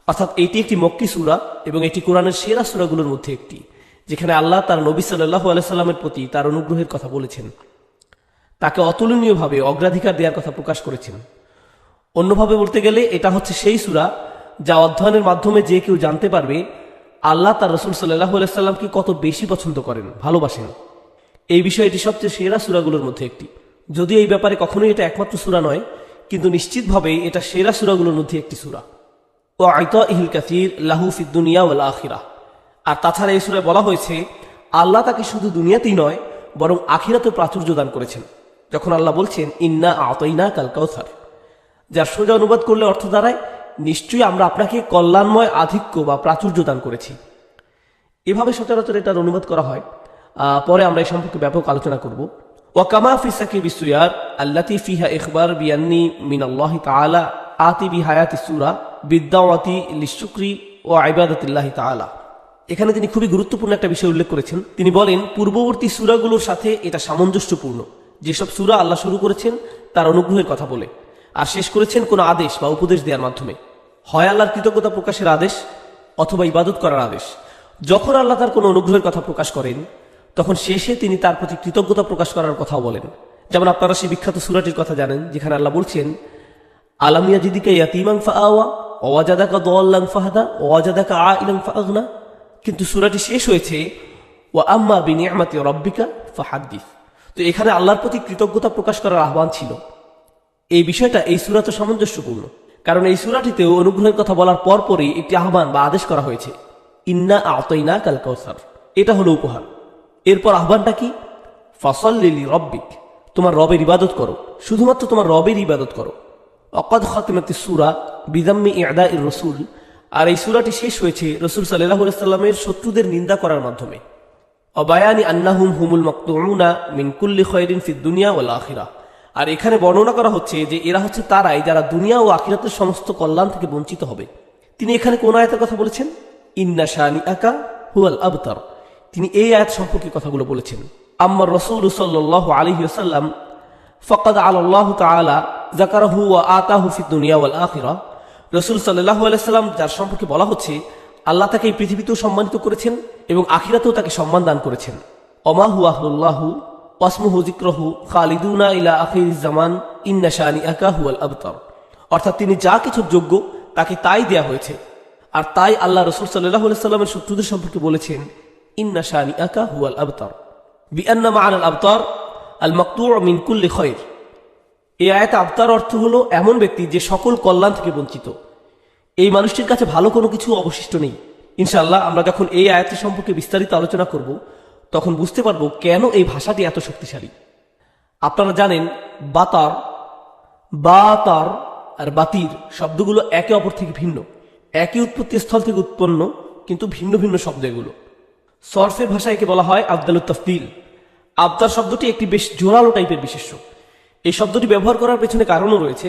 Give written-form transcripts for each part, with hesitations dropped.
অর্থাৎ এটি একটি মক্কি সূরা এবং এটি কোরআনের সেরা সূরাগুলোর মধ্যে একটি, যেখানে আল্লাহ তার নবী সাল্লাল্লাহু আলাইহি সাল্লামের প্রতি তার অনুগ্রহের কথা বলেছেন, তাকে অতুলনীয়ভাবে অগ্রাধিকার দেওয়ার কথা প্রকাশ করেছেন। অন্যভাবে বলতে গেলে এটা হচ্ছে সেই সূরা যা অধ্যয়নের মাধ্যমে যে কেউ জানতে পারবে আল্লাহ তার রাসূল সাল্লাল্লাহু আলাইহি সাল্লামকে কত বেশি পছন্দ করেন, ভালোবাসেন। এই বিষয়টি সবচেয়ে সেরা সূরাগুলোর মধ্যে একটি। যদিও এই ব্যাপারে কখনোই এটা একমাত্র সূরা নয়, কিন্তু নিশ্চিতভাবেই এটা সেরা সূরাগুলোর মধ্যে একটি সূরা। ও আতাইহিল কাসীর লাহু ফিদ দুনিয়া ওয়াল আখিরাহ। আর তাছাড়া এই সূরায় বলা হয়েছে আল্লাহ তাকে শুধু দুনিয়াতেই নয় বরং আখিরাতেও প্রাচুর্য দান করেছেন। যখন আল্লাহ বলছেন ইন্না আতাইনাকাল কাউসার, যার সোজা অনুবাদ করলে অর্থ দাঁড়ায় নিশ্চয়ই আমরা আপনাকে কল্যাণময় আধিক্য বা প্রাচুর্য দান করেছি। এভাবে সচরাচর এটার অনুবাদ করা হয়। পরে আমরা এই সম্পর্কে ব্যাপক আলোচনা করব। ওয়াকামা ফি সাকিবি সুয়ার আল্লাতী ফিহা ইখবার বিআন্নী মিনাল্লাহি তাআলা আতি বিহায়াতি সূরা বিদ্দাওয়াতি লিশুকরি ওয়া ইবাদাতিল্লাহি তাআলা। এখানে তিনি খুবই গুরুত্বপূর্ণ একটা বিষয় উল্লেখ করেছেন। তিনি বলেন পূর্ববর্তী সূরাগুলোর সাথে এটা সামঞ্জস্যপূর্ণ। যেসব সূরা আল্লাহ শুরু করেছেন তার অনুগ্রহের কথা বলে আর শেষ করেছেন কোনো আদেশ বা উপদেশ দেওয়ার মাধ্যমে, হয় আল্লাহর কৃতজ্ঞতা প্রকাশের আদেশ অথবা ইবাদত করার আদেশ। যখন আল্লাহ তার কোনো অনুগ্রহের কথা প্রকাশ করেন তখন শেষে তিনি তার প্রতি কৃতজ্ঞতা প্রকাশ করার কথাও বলেন। যেমন আপনারা সেই বিখ্যাত সূরাটির কথা জানেন যেখানে আল্লাহ বলছেন আলাম ইয়াজিদিকা ইয়াতীমান ফাআওয়া ওয়া ওয়াজাদাকা দাল্লান ফাহাদা ওয়া ওয়াজাদাকা আইলান ফাআগনা। কিন্তু সূরাটি শেষ হয়েছে ওয়া আম্মা বিনিআমাতি রাব্বিকা ফাহাদ্দিস। তো এখানে আল্লাহর প্রতি কৃতজ্ঞতা প্রকাশ করার আহ্বান ছিল। এই বিষয়টা এই সূরা তো সামঞ্জস্যপূর্ণ, কারণ এই সূরাটিতেও অনুগ্রহের কথা বলার পরপরই একটি আহ্বান বা আদেশ করা হয়েছে ইন্না আতাইনাকাল কাউসার, এটা হলো উপহার। এরপর আহ্বানটা কি? ফাসাল্লি লিরাব্বিক, তোমার রবের ইবাদত করো, শুধুমাত্র তোমার রবের ইবাদত করো। ওয়াকাদ খাতিমাতিস সূরা বিযাম্মি ই'দাইর রাসূল, আর এই সূরাটি শেষ হয়েছে রাসূল সাল্লাল্লাহু আলাইহি সাল্লামের শত্রুদের নিন্দা করার মাধ্যমে। অবায়ানি আন্নাহুম হুমুল মাকতুউনা মিন কুল্লি খায়রিন ফিদ দুনিয়া ওয়াল আখিরাহ, আর এখানে বর্ণনা করা হচ্ছে যে এরা হচ্ছে তারাই যারা দুনিয়া ও আখিরাতের সমস্ত কল্যাণ থেকে বঞ্চিত হবে। তিনি এখানে কোন আয়াতের কথা বলেছেন? ইন্না শানিআকা হুয়াল আবতার। তিনি এই আয়াত সম্পর্কে কথাগুলো বলেছেন। আম্মার রাসূল সাল্লাল্লাহু আলাইহি ওয়াসাল্লাম ফাকাদ আল্লাহু তাআলা যাকারাহু ওয়া আতাহু ফিদ দুনিয়া ওয়াল আখিরাহ। রাসূল সাল্লাল্লাহু আলাইহি ওয়াসাল্লাম যার সম্পর্কে বলা হচ্ছে আল্লাহ তাকে এই পৃথিবীতেও সম্মানিত করেছেন এবং আখিরাতেও তাকে সম্মান দান করেছেন। ওমা হুয়া আহলুল্লাহু ওয়াসমুহু যিকরুহু খালিদুনা ইলা আখিরিজ জামান ইন্না শানিআকা হুয়াল আবতার। অর্থাৎ তিনি যা কিছুর যোগ্য তাকে তাই দেয়া হয়েছে। আর তাই আল্লাহ রাসূল সাল্লাল্লাহু আলাইহি ওয়াসাল্লামের শত্রুদের সম্পর্কে বলেছেন ইন্না শানিআকা হুয়াল আবতার বিআন্না মা'আল আবতার আল মাকতু' মিন কুল্লি খায়র। এই আয়াতে আবতার অর্থ হলো এমন ব্যক্তি যে সকল কল্যাণ থেকে বঞ্চিত। এই মানুষটির কাছে ভালো কোনো কিছু অবশিষ্ট নেই। ইনশাআল্লাহ আমরা যখন এই আয়াতটি সম্পর্কে বিস্তারিত আলোচনা করব তখন বুঝতে পারবো কেন এই ভাষাটি এত শক্তিশালী। আপনারা জানেন বাতার, বাতার আর বাতির শব্দগুলো একে অপর থেকে ভিন্ন, একই উৎপত্তি স্থল থেকে উৎপন্ন কিন্তু ভিন্ন ভিন্ন শব্দ এগুলো। সরফের ভাষায় একে বলা হয় আবদালুত তাফদিল। আবতার শব্দটি একটি বেশ জোরালো টাইপের বিশেষ্য। এই শব্দটি ব্যবহার করার পেছনে কারণও রয়েছে।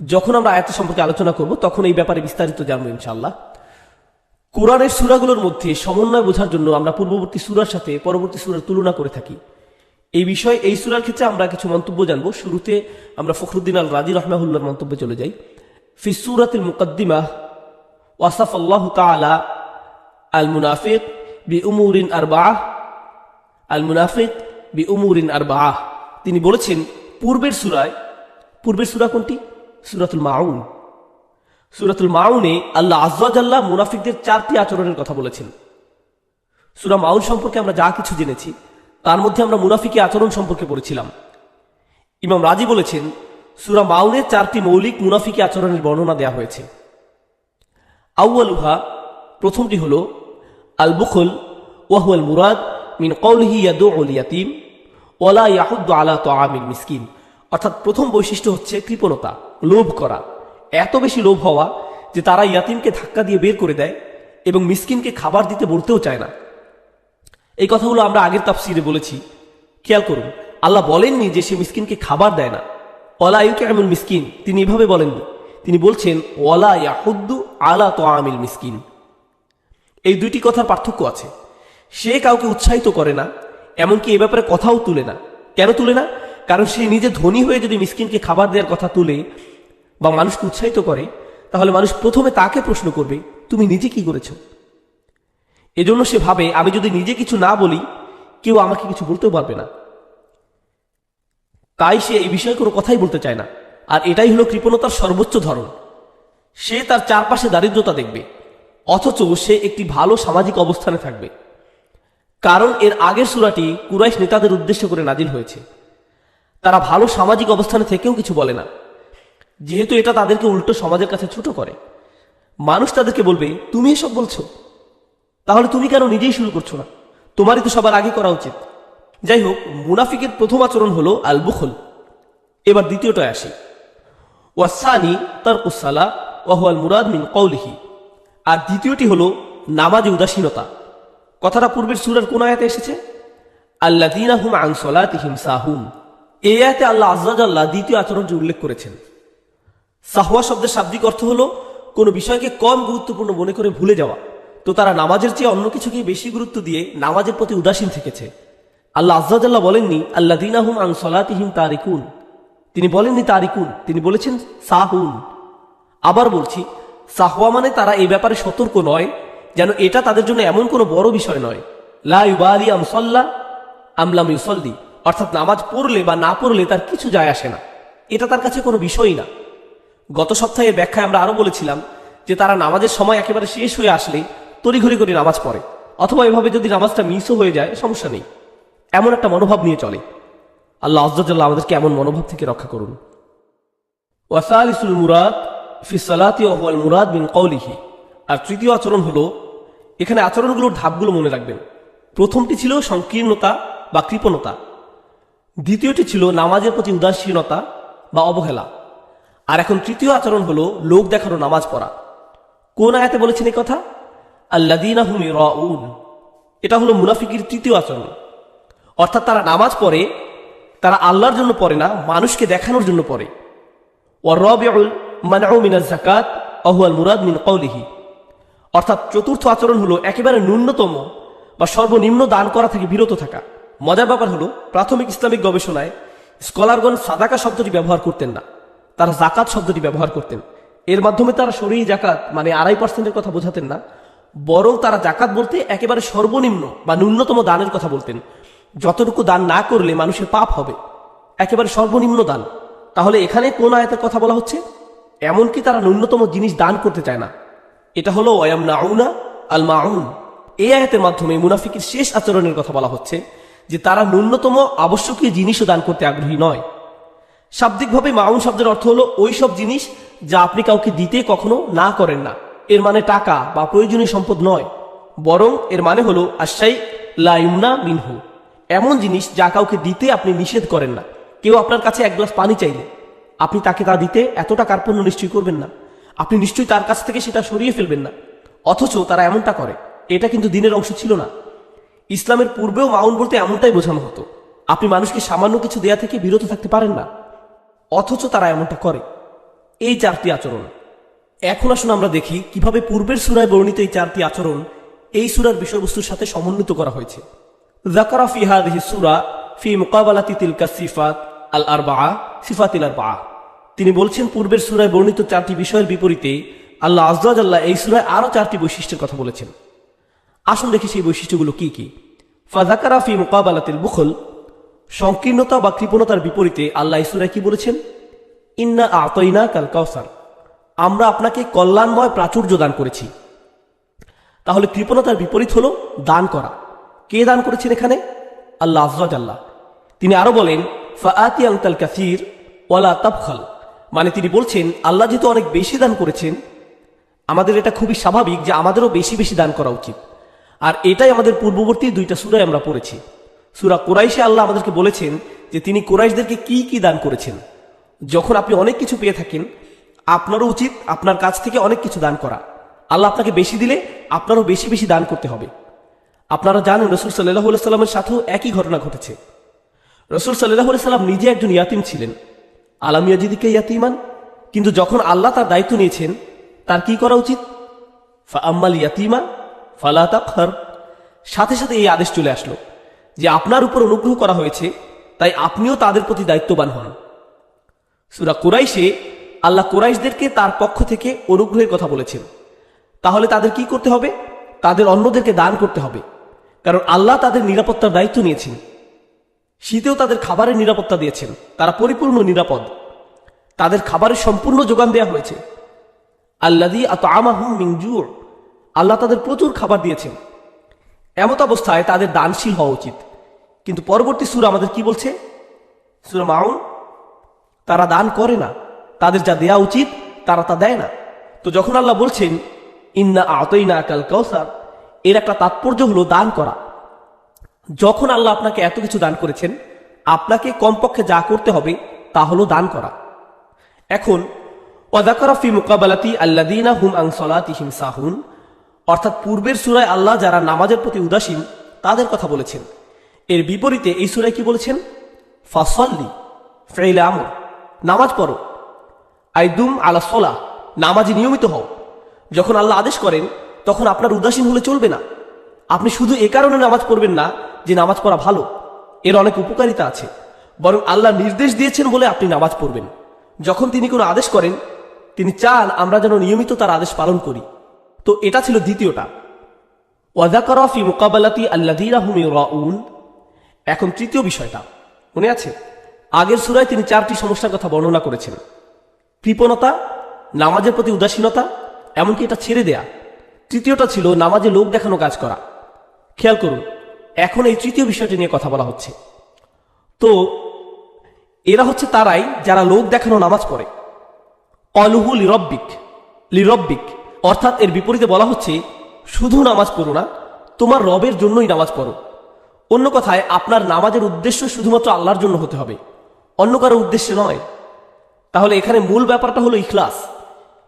যখন আমরা আয়াত সম্পর্কে আলোচনা করব তখন এই ব্যাপারে বিস্তারিত জানবো ইনশাআল্লাহ। কোরআনের সূরাগুলোর মধ্যে সমন্বয় বোঝার জন্য আমরা পূর্ববর্তী সূরার সাথে পরবর্তী সূরার তুলনা করে থাকি। এই বিষয়ে এই সূরার ক্ষেত্রে আমরা কিছু মন্তব্য জানবো। শুরুতে আমরা ফখরুদ্দিন আল রাজি রাহমাহুল্লাহর মন্তব্যে চলে যাই। ফি সূরাতিল মুকাদ্দিমাহ ওয়াসাফাল্লাহু তাআলা আল মুনাফিক বিউমুরিন আরবাআহ, আল মুনাফিক বিউমুরিন আরবাআহ। তিনি বলেছেন পূর্বের সূরা কোনটি? সূরাতুল মাউন। সূরাতুল মাউনে আল্লাহ আযজা ওয়া জাল্লা মুনাফিকদের 4টি আচরণের কথা বলেছেন। সূরা মাউন সম্পর্কে আমরা যা কিছু জেনেছি তার মধ্যে আমরা মুনাফিকি আচরণ সম্পর্কে পড়েছিলাম। ইমাম রাজি বলেছেন সূরা মাউনে 4টি মৌলিক মুনাফিকি আচরণের বর্ণনা দেওয়া হয়েছে। আউয়ালুহা, প্রথমটি হলো আল বুখল ওয়া হুয়াল মুরাদ মিন কওলিহি ইয়াদউল ইয়াতীম ওয়া লা ইয়াহুদ্দু আলা তাআমিল মিসকিন। অর্থাৎ প্রথম বৈশিষ্ট্য হচ্ছে কৃপণতা, লোভ করা, এত বেশি লোভ হওয়া যে তারা ইয়াতীমকে ধাক্কা দিয়ে বের করে দেয় এবং মিসকিনকে খাবার দিতে বলতেও চায় না। এই কথাগুলো আমরা আগের তাফসিরে বলেছি। খেয়াল করুন, আল্লাহ বলেননি যে সে মিসকিনকে খাবার দেয় না। ওয়ালা ইউতিমুল মিসকিন তিনি এভাবে বলেননি, তিনি বলছেন ওয়ালা ইয়াহুদ্দু আলা তাআমিল মিসকিন। এই দুইটি কথার পার্থক্য আছে। সে কাউকে উৎসাহিত করে না, এমনকি এ ব্যাপারে কথাও তুলে না। কেন তুলে না? কারণ সে নিজে ধনী হয়ে যদি মিসকিনকে খাবার দেওয়ার কথা তুলে বা মানুষকে উৎসাহিত করে তাহলে মানুষ প্রথমে তাকে প্রশ্ন করবে, তুমি নিজে কি করেছ? এজন্য সে ভাবে, আমি যদি নিজে কিছু না বলি কেউ আমাকে কিছু বলতেও পারবে না। তাই সে এই বিষয়ে কোনো কথাই বলতে চায় না। আর এটাই হলো কৃপণতার সর্বোচ্চ ধরন। সে তার চারপাশে দারিদ্রতা দেখবে, অথচ সে একটি ভালো সামাজিক অবস্থানে থাকবে। কারণ এর আগের সূরাটি কুরাইশ নেতাদের উদ্দেশ্য করে নাজিল হয়েছে। তারা ভালো সামাজিক অবস্থানে থেকেও কিছু বলে না, যেহেতু এটা তাদেরকে উল্টো সমাজের কাছে ছোট করে। মানুষ তাদেরকে বলবে, তুমি এসব বলছো, তাহলে তুমি কেন নিজেই শুরু করছো না? তোমারই তো সবার আগে করা উচিত। যাই হোক, মুনাফিকের প্রথম আচরণ হলো আল বুখল। এবার দ্বিতীয়টায় আসি। ওয়াসানি তারকুস সালাহ ওয়া হুয়াল মুরাদ মিন কওলিহি। আর দ্বিতীয়টি হলো নামাজে উদাসীনতা। কথাটা পূর্বের সূরার কোন আয়াতে এসেছে? আল্লাযীনা হুম আন সালাতিহিম সাহুন। এই আয়াতে আল্লাহ আযযা ওয়া জাল্লা দ্বিতীয় আচরণটি উল্লেখ করেছেন। সাহওয়া শব্দের শাব্দিক অর্থ হলো কোনো বিষয়কে কম গুরুত্বপূর্ণ মনে করে ভুলে যাওয়া। তো তারা নামাজের চেয়ে অন্য কিছুকে বেশি গুরুত্ব দিয়ে নামাজের প্রতি উদাসীন থেকেছে। আল্লাহ আযযা ওয়া জাল্লা বলেননি আল্লাযীনা হুম আন সালাতিহিম তারিকুন, তিনি বলেননি তারিকুন, তিনি বলেছেন সাহুন। আবার বলছি, সাহওয়া মানে তারা এই ব্যাপারে সতর্ক নয়, যেন এটা তাদের জন্য এমন কোনো বড় বিষয় নয়। লা ইউবালি আম সাল্লা আম লাম ইউসাল্লি, অর্থাৎ নামাজ পড়লে বা না পড়লে তার কিছু যায় আসে না, এটা তার কাছে কোনো বিষয়ই না। গত সপ্তাহের ব্যাখ্যায় আমরা আরো বলেছিলাম যে তারা নামাজের সময় একেবারে শেষ হয়ে আসলে তড়িঘড়ি করে নামাজ পড়ে, অথবা এভাবে যদি নামাজটা মিসও হয়ে যায় সমস্যা নেই, এমন একটা মনোভাব নিয়ে চলে। আল্লাহ আযযা ওয়া জাল্লা আমাদেরকে এমন মনোভাব থেকে রক্ষা করুন। ওয়াসালিসুল মুরাদ ফি সালাতি ওয়া হুয়াল মুরাদ মিন কওলিহি। আর তৃতীয় আচরণ হলো, এখানে আচরণগুলোর ধাপগুলো মনে রাখবেন। প্রথমটি ছিল সংকীর্ণতা বা কৃপণতা, দ্বিতীয়টি ছিল নামাজের প্রতি উদাসীনতা বা অবহেলা, আর এখন তৃতীয় আচরণ হলো লোক দেখানো নামাজ পড়া। কোন আয়াতে বলেছেন এই কথা? আল্লাযীনা হুম ইউরাউন। এটা হলো মুনাফিকের তৃতীয় আচরণ। অর্থাৎ তারা নামাজ পড়ে, তারা আল্লাহর জন্য পড়ে না, মানুষকে দেখানোর জন্য পড়ে। ওয়ার-রাবিউল মানউ মিনাজ যাকাত ওয়া হুয়াল মুরাদ মিন কওলিহি। অর্থাৎ চতুর্থ আচরণ হলো একেবারে ন্যূনতম বা সর্বনিম্ন দান করা থেকে বিরত থাকা। মজার ব্যাপার হলো, প্রাথমিক ইসলামিক গবেষণায় স্কলারগণ সাদাকা শব্দটি ব্যবহার করতেন না, তারা জাকাত শব্দটি ব্যবহার করতেন। এর মাধ্যমে তারা শরঈ জাকাত মানে 2.5% কথা বোঝাতেন না, বরং তারা জাকাত বলতে একেবারে সর্বনিম্ন বা ন্যূনতম দানের কথা বলতেন। যতটুকু দান না করলে মানুষের পাপ হবে, একেবারে সর্বনিম্ন দান। তাহলে এখানে কোন আয়াতের কথা বলা হচ্ছে? এমনকি তারা ন্যূনতম জিনিস দান করতে চায় না। এটা হলো ওয়ায়ামনাউনা আল মাউন। এই আয়াতের মাধ্যমে মুনাফিকের শেষ আচরণের কথা বলা হচ্ছে, যে তারা ন্যূনতম আবশ্যকীয় জিনিসও দান করতে আগ্রহী নয়। শাব্দিকভাবে মাউন শব্দের অর্থ হলো ওই সব জিনিস যা আপনি কাউকে দিতে কখনো না করেন না। এর মানে টাকা বা প্রয়োজনীয় সম্পদ নয়, বরং এর মানে হলো আশাই লা ইউমনা মিনহু, এমন জিনিস যা কাউকে দিতে আপনি নিষেধ করেন না। কেউ আপনার কাছে এক গ্লাস পানি চাইলে আপনি তাকে তা দিতে এতটা কার্পণ্য নিশ্চয়ই করবেন না, আপনি নিশ্চয়ই তার কাছ থেকে সেটা সরিয়ে ফেলবেন না। অথচ তারা এমনটা করে। এটা কিন্তু দিনের অংশ ছিল না। ইসলামের পূর্বেও মাউন বলতে এমনটাই বোঝানো হতো, আপনি মানুষকে সামান্য কিছু দেয়া থেকে বিরত থাকতে পারেন না, অথচ তারা এমনটা করে। এই 4টি আচরণ। এখন আসুন আমরা দেখি কিভাবে পূর্বের সূরায় বর্ণিত এই 4টি আচরণ এই সূরার বিষয়বস্তুর সাথে সমন্বিত করা হয়েছে। যাকারা ফি হাযিহি সূরা ফি মুকাবালাতি তিলকা সিফাত আল আরবাআ সিফাতিল আরবাআ। তিনি বলছেন, পূর্বের সূরায় বর্ণিত 4টি বিষয়ের বিপরীতে আল্লাহ আযযা ওয়া জাল্লা এই সূরায় আরো 4টি বৈশিষ্ট্যের কথা বলেছেন। আসুন দেখি সেই বৈশিষ্ট্যগুলো কি কি। ফাযাকারা ফি মুকাবালাতিল বুখল, সংকীর্ণতা বা কৃপণতার বিপরীতে আল্লাহ এই সূরায় কি বলেছেন? ইন্না আ'তাইনাকাল কাউসার, আমরা আপনাকে কল্যাণময় প্রাচুর্য দান করেছি। তাহলে কৃপণতার বিপরীত হলো দান করা। কে দান করেছেন এখানে? আল্লাহ আযযা ওয়া জাল্লা। তিনি আরো বলেন, ফাআতি আনতাল কাসীর ওয়ালা তাবখাল, মানে তিনি বলছেন আল্লাহ যেহেতু অনেক বেশি দান করেছেন, আমাদের এটা খুবই স্বাভাবিক যে আমাদেরও বেশি বেশি দান করা উচিত। আর এটাই আমাদের পূর্ববর্তী 2টা সূরায় আমরা পড়েছি। সূরা কুরাইশে আল্লাহ আমাদেরকে বলেছেন যে তিনি কুরাইশদেরকে কি কি দান করেছেন। যখন আপনি অনেক কিছু পেয়ে থাকেন, আপনারও উচিত আপনার কাছ থেকে অনেক কিছু দান করা। আল্লাহ আপনাকে বেশি দিলে আপনারও বেশি বেশি দান করতে হবে। আপনারা জানেন রাসূল সাল্লাল্লাহু আলাইহি সাল্লামের সাথেও একই ঘটনা ঘটেছে। রাসূল সাল্লাল্লাহু আলাইহি সাল্লাম নিজে একজন ইয়াতিম ছিলেন। আলাম ইয়াজিদকা ইয়াতিমান, কিন্তু যখন আল্লাহ তার দায়িত্ব নিয়েছেন, তার কি করা উচিত? ফাআম্মাল ইয়াতিমা ফালা তাকহার, সাথে সাথে এই আদেশ চলে আসলো যে আপনার উপর অনুগ্রহ করা হয়েছে, তাই আপনিও তাদের প্রতি দায়িত্ববান হন। সূরা কুরাইশে আল্লাহ কুরাইশদেরকে তার পক্ষ থেকে অনুগ্রহের কথা বলেছেন, তাহলে তাদের কি করতে হবে? তাদের অন্যদেরকে দান করতে হবে, কারণ আল্লাহ তাদের নিরাপত্তার দায়িত্ব নিয়েছেন। শীতেও তাদের খাবারের নিরাপত্তা দিয়েছেন, তারা পরিপূর্ণ নিরাপদ, তাদের খাবারের সম্পূর্ণ যোগান দেওয়া হয়েছে। আল্লাযী আত'আমাহুম মিন জু', আল্লাহ তাদের প্রচুর খাবার দিয়েছেন। এমত অবস্থায় তাদের দানশীল হওয়া উচিত। কিন্তু পরবর্তী সূরা আমাদের কি বলছে? সূরা মাউন, তারা দান করে না, তাদের যা দেয়া উচিত তারা তা দেয় না। তো যখন আল্লাহ বলছেন ইন্না আ'তাইনাকাল কাউসার, এর একটা তাৎপর্য হলো দান করা। যখন আল্লাহ আপনাকে এত কিছু দান করেছেন, আপনাকে কমপক্ষে যা করতে হবে তা হলো দান করা। এখন ওয়াযাকারা ফি মুকাবালাতি আল্লাযীনা হুম আন সালাতিহিম সাহুন, অর্থাৎ পূর্বের সূরায় আল্লাহ যারা নামাজের প্রতি উদাসীন তাদের কথা বলেছেন। এর বিপরীতে এই সূরায় কি বলেছেন? ফাসাল্লি, ফি'ল আমর, নামাজ পড়ো। আইদুম আলা সলাহ, নামাজে নিয়মিত হও। যখন আল্লাহ আদেশ করেন তখন আপনার উদাসীন হলে চলবে না। আপনি শুধু এ কারণে নামাজ পড়বেন না যে নামাজ পড়া ভালো, এর অনেক উপকারিতা আছে, বরং আল্লাহ নির্দেশ দিয়েছেন বলে আপনি নামাজ পড়বেন। যখন তিনি কোনো আদেশ করেন, তিনি চান আমরা যেন নিয়মিত তার আদেশ পালন করি। তো এটা ছিল দ্বিতীয়টা। ওয়াযাকারা ফি মুকাবালাতি আল্লাযীনা হুম ইউরাউন। এখন তৃতীয় বিষয়টা মনে আছে? আগের সূরায় তিনি 4টি সমস্যার কথা বর্ণনা করেছেন: কৃপণতা, নামাজের প্রতি উদাসীনতা, এমনকি এটা ছেড়ে দেয়া। তৃতীয়টা ছিল নামাজে লোক দেখানো কাজ করা। খেয়াল করুন, এখন এই তৃতীয় বিষয়টি নিয়ে কথা বলা হচ্ছে। তো এরা হচ্ছে তারাই যারা লোক দেখানো নামাজ পড়ে। ক্বালুহু লিরব্বিক, অর্থাৎ এর বিপরীতে বলা হচ্ছে শুধু নামাজ পড়ো না, তোমার রবের জন্যই নামাজ পড়ো। অন্য কথায় আপনার নামাজের উদ্দেশ্য শুধুমাত্র আল্লাহর জন্য হতে হবে, অন্য কারো উদ্দেশ্যে নয়। তাহলে এখানে মূল ব্যাপারটা হলো ইখলাস।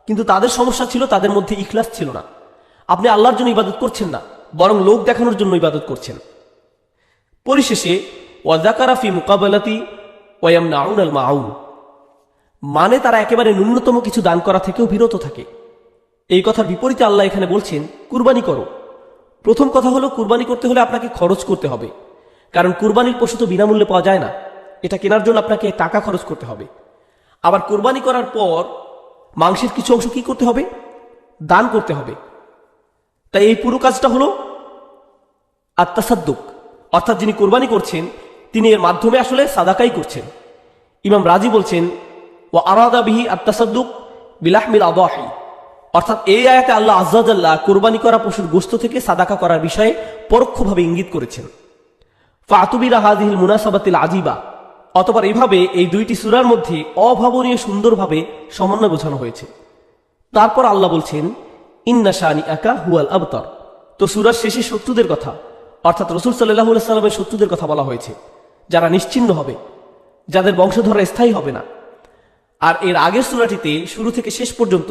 কিন্তু তাদের সমস্যা ছিল তাদের মধ্যে ইখলাস ছিল না। আপনি আল্লাহর জন্য ইবাদত করছেন না, বরং লোক দেখানোর জন্য ইবাদত করছেন। পরিশেষে ওয়াযাকারা ফি মুকাবালাতি ওয়া ইয়ামনাউনাল মাউন, মানে তারা একেবারে ন্যূনতম কিছু দান করা থেকেও বিরত থাকে। এই কথার বিপরীতে আল্লাহ এখানে বলছেন কুরবানি করো। প্রথম কথা হলো কুরবানি করতে হলে আপনাকে খরচ করতে হবে, কারণ কুরবানির পশু তো বিনামূল্যে পাওয়া যায় না, এটা কেনার জন্য আপনাকে টাকা খরচ করতে হবে। আবার কুরবানি করার পর মাংসের কিছু অংশ কি করতে হবে? দান করতে হবে। তাই এই পুরো কাজটা হলো আত্তাসাদ্দুক, অর্থাৎ যিনি কুরবানি করছেন তিনি এর মাধ্যমে আসলে সাদাকাই করছেন। ইমাম রাজি বলছেন ওয়া আরাদা বিহি আত্তাসাদ্দুক বিলাহমিল আদাহি, অর্থাৎ এই আয়াতে আল্লাহ আযজা ওয়া জাল্লা কুরবানি করা পশুর গোশত থেকে সাদাকা করার বিষয়ে পরোক্ষভাবে ইঙ্গিত করেছেন। ফাতুবিরা হাযিহিল মুনাসাবাতিল আজিবা, অতঃপর এইভাবে এই দুইটি সূরার মধ্যে অভাবনীয় সুন্দরভাবে সমন্বয় বোঝানো হয়েছে। তারপর আল্লাহ বলছেন ইন্না শানিআকা হুয়াল আবতার। তো সূরার শেষে শত্রুদের কথা, অর্থাৎ রাসূল সাল্লাল্লাহু আলাইহি সাল্লামের শত্রুদের কথা বলা হয়েছে, যারা নিশ্চিহ্ন হবে, যাদের বংশধররা স্থায়ী হবে না। আর এর আগের সূরাটিতে শুরু থেকে শেষ পর্যন্ত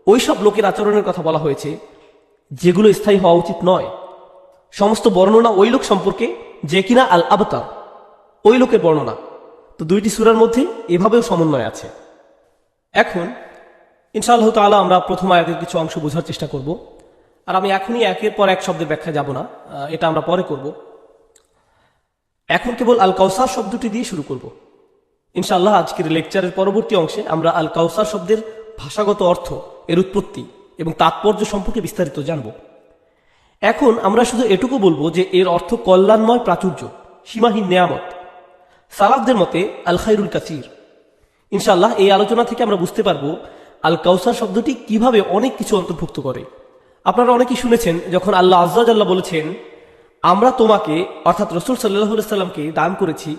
ওই সব লোকের আচরণের কথা বলা হয়েছে যেগুলো স্থায়ী হওয়া উচিত নয়। সমস্ত বর্ণনা ওই লোক সম্পর্কে যে কিনা আল আবতার, ওই লোকের বর্ণনা। তো দুইটি সূরার মধ্যে এভাবেও সমন্বয় আছে। এখন ইনশাআল্লাহ তাআলা আমরা প্রথম আয়াতের কিছু অংশ বোঝার চেষ্টা করব। আর আমি এখনই একের পর এক শব্দের ব্যাখ্যা যাব না, এটা আমরা পরে করব। এখন কেবল আল কাউসার শব্দটি দিয়ে শুরু করব। ইনশাআল্লাহ আজকের লেকচারের পরবর্তী অংশে আমরা আল কাউসার শব্দের ভাষাগত অর্থ, এর উৎপত্তি এবং তাৎপর্য সম্পর্কে বিস্তারিত জানব। এখন আমরা শুধু এটুকু বলবো যে এর অর্থ কল্যাণময় প্রাচুর্য, সীমাহীন নেয়ামত। সালাফদের মতে আল খায়রুল কাসীর। ইনশাআল্লাহ এই আলোচনা থেকে আমরা বুঝতে পারবো আল কাউসার শব্দটি কিভাবে অনেক কিছু অন্তর্ভুক্ত করে। আপনারা অনেকেই শুনেছেন যখন আল্লাহ আযজা ওয়া জাল্লা বলেছেন আমরা তোমাকে, অর্থাৎ রাসূল সাল্লাল্লাহু আলাইহি সাল্লামকে দান করেছি